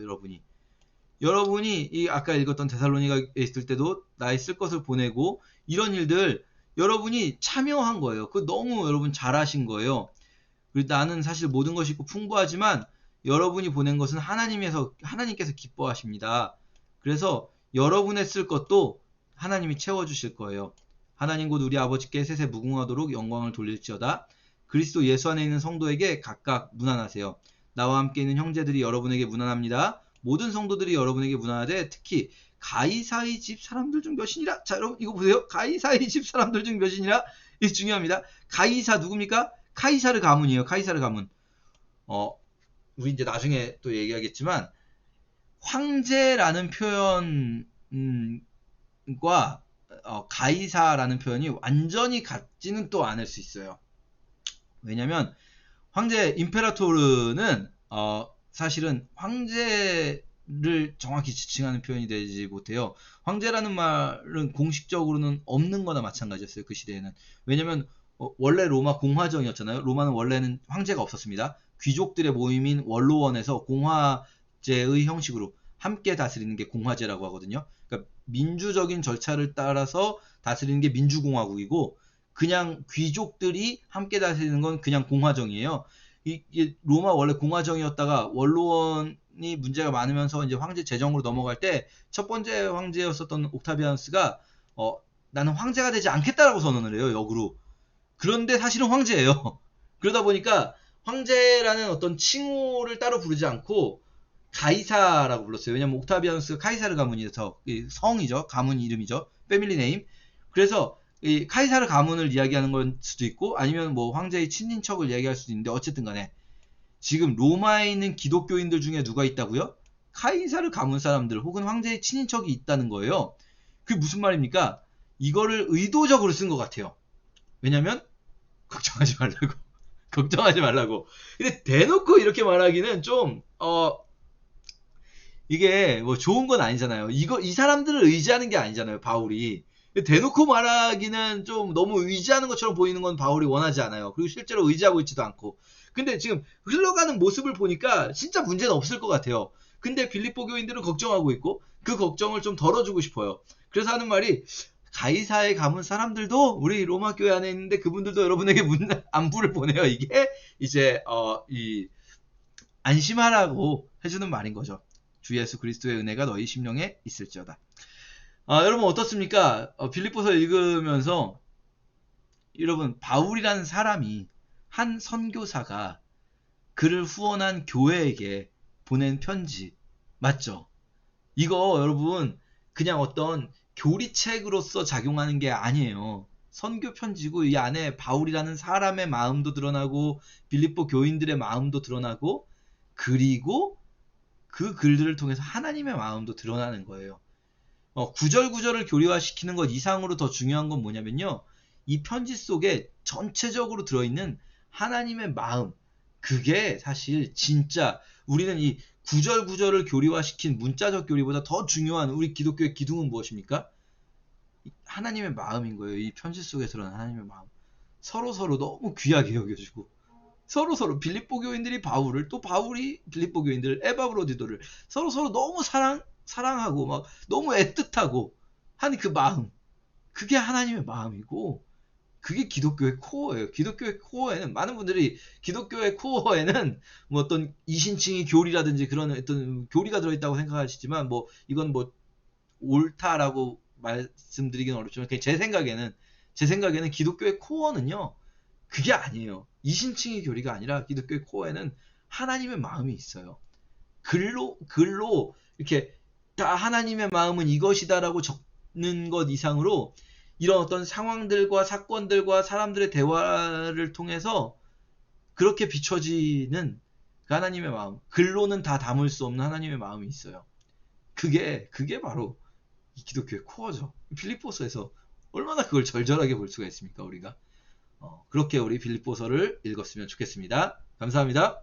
Speaker 1: 여러분이 이 아까 읽었던 데살로니가에 있을 때도 나의 쓸 것을 보내고 이런 일들 여러분이 참여한 거예요. 그 너무 여러분 잘하신 거예요. 그리고 나는 사실 모든 것이 있고 풍부하지만 여러분이 보낸 것은 하나님께서 기뻐하십니다. 그래서 여러분의 쓸 것도 하나님이 채워주실 거예요. 하나님 곧 우리 아버지께 세세 무궁하도록 영광을 돌릴지어다. 그리스도 예수 안에 있는 성도에게 각각 문안하세요. 나와 함께 있는 형제들이 여러분에게 문안합니다. 모든 성도들이 여러분에게 문안하되 특히 가이사의 집 사람들 중 몇이니라. 자, 여러분 이거 보세요. 가이사의 집 사람들 중 몇이니라. 이게 중요합니다. 가이사 누굽니까? 카이사르 가문이에요. 카이사르 가문. 우리 이제 나중에 또 얘기하겠지만 황제라는 표현과 가이사라는 표현이 완전히 같지는 또 않을 수 있어요. 왜냐면 황제 임페라토르는 사실은 황제를 정확히 지칭하는 표현이 되지 못해요. 황제라는 말은 공식적으로는 없는 거나 마찬가지였어요. 그 시대에는. 왜냐면 원래 로마 공화정이었잖아요. 로마는 원래는 황제가 없었습니다. 귀족들의 모임인 원로원에서 공화제의 형식으로 함께 다스리는 게 공화제라고 하거든요. 그러니까 민주적인 절차를 따라서 다스리는 게 민주공화국이고 그냥 귀족들이 함께 다스리는 건 그냥 공화정이에요. 이게 로마 원래 공화정이었다가 원로원이 문제가 많으면서 이제 황제 제정으로 넘어갈 때 첫 번째 황제였었던 옥타비아누스가 나는 황제가 되지 않겠다라고 선언을 해요. 역으로. 그런데 사실은 황제예요. 그러다 보니까 황제라는 어떤 칭호를 따로 부르지 않고 가이사라고 불렀어요. 왜냐면 옥타비아누스가 카이사르 가문이라서 성이죠. 가문 이름이죠. 패밀리 네임. 그래서 이 카이사르 가문을 이야기하는 걸 수도 있고 아니면 뭐 황제의 친인척을 이야기할 수도 있는데 어쨌든 간에 지금 로마에 있는 기독교인들 중에 누가 있다고요? 카이사르 가문 사람들 혹은 황제의 친인척이 있다는 거예요. 그게 무슨 말입니까? 이거를 의도적으로 쓴 것 같아요. 왜냐면 걱정하지 말라고. 걱정하지 말라고. 근데 대놓고 이렇게 말하기는 좀 이게 뭐 좋은 건 아니잖아요. 이 사람들을 의지하는 게 아니잖아요. 바울이. 대놓고 말하기는 좀 너무 의지하는 것처럼 보이는 건 바울이 원하지 않아요. 그리고 실제로 의지하고 있지도 않고. 근데 지금 흘러가는 모습을 보니까 진짜 문제는 없을 것 같아요. 근데 빌립보 교인들은 걱정하고 있고 그 걱정을 좀 덜어주고 싶어요. 그래서 하는 말이 가이사에 가문 사람들도 우리 로마 교회 안에 있는데 그분들도 여러분에게 안부를 보내요. 이게 이제 이 안심하라고 해주는 말인 거죠. 주 예수 그리스도의 은혜가 너희 심령에 있을지어다. 여러분 어떻습니까? 빌립보서 읽으면서 여러분 바울이라는 사람이 한 선교사가 그를 후원한 교회에게 보낸 편지 맞죠? 이거 여러분 그냥 어떤 교리책으로서 작용하는 게 아니에요. 선교 편지고 이 안에 바울이라는 사람의 마음도 드러나고 빌립보 교인들의 마음도 드러나고 그리고 그 글들을 통해서 하나님의 마음도 드러나는 거예요. 구절구절을 교리화시키는 것 이상으로 더 중요한 건 뭐냐면요. 이 편지 속에 전체적으로 들어있는 하나님의 마음, 그게 사실 진짜 우리는 이 구절구절을 교리화시킨 문자적 교리보다 더 중요한 우리 기독교의 기둥은 무엇입니까? 하나님의 마음인 거예요. 이 편지 속에 드러난 하나님의 마음. 서로서로 너무 귀하게 여겨주고 서로서로 빌립보 교인들이 바울을 또 바울이 빌립보 교인들을 에바브로디도를 서로서로 너무 사랑하고 막 너무 애틋하고 한 그 마음, 그게 하나님의 마음이고 그게 기독교의 코어예요. 기독교의 코어에는 많은 분들이 기독교의 코어에는 뭐 어떤 이신칭의 교리라든지 그런 어떤 교리가 들어있다고 생각하시지만 뭐 이건 뭐 옳다라고 말씀드리기는 어렵지만 제 생각에는 기독교의 코어는요 그게 아니에요. 이신칭의 교리가 아니라 기독교의 코어에는 하나님의 마음이 있어요. 글로 이렇게 다 하나님의 마음은 이것이다라고 적는 것 이상으로 이런 어떤 상황들과 사건들과 사람들의 대화를 통해서 그렇게 비춰지는 그 하나님의 마음, 글로는 다 담을 수 없는 하나님의 마음이 있어요. 그게 바로 이 기독교의 코어죠. 빌립보서에서 얼마나 그걸 절절하게 볼 수가 있습니까, 우리가? 그렇게 우리 빌립보서를 읽었으면 좋겠습니다. 감사합니다.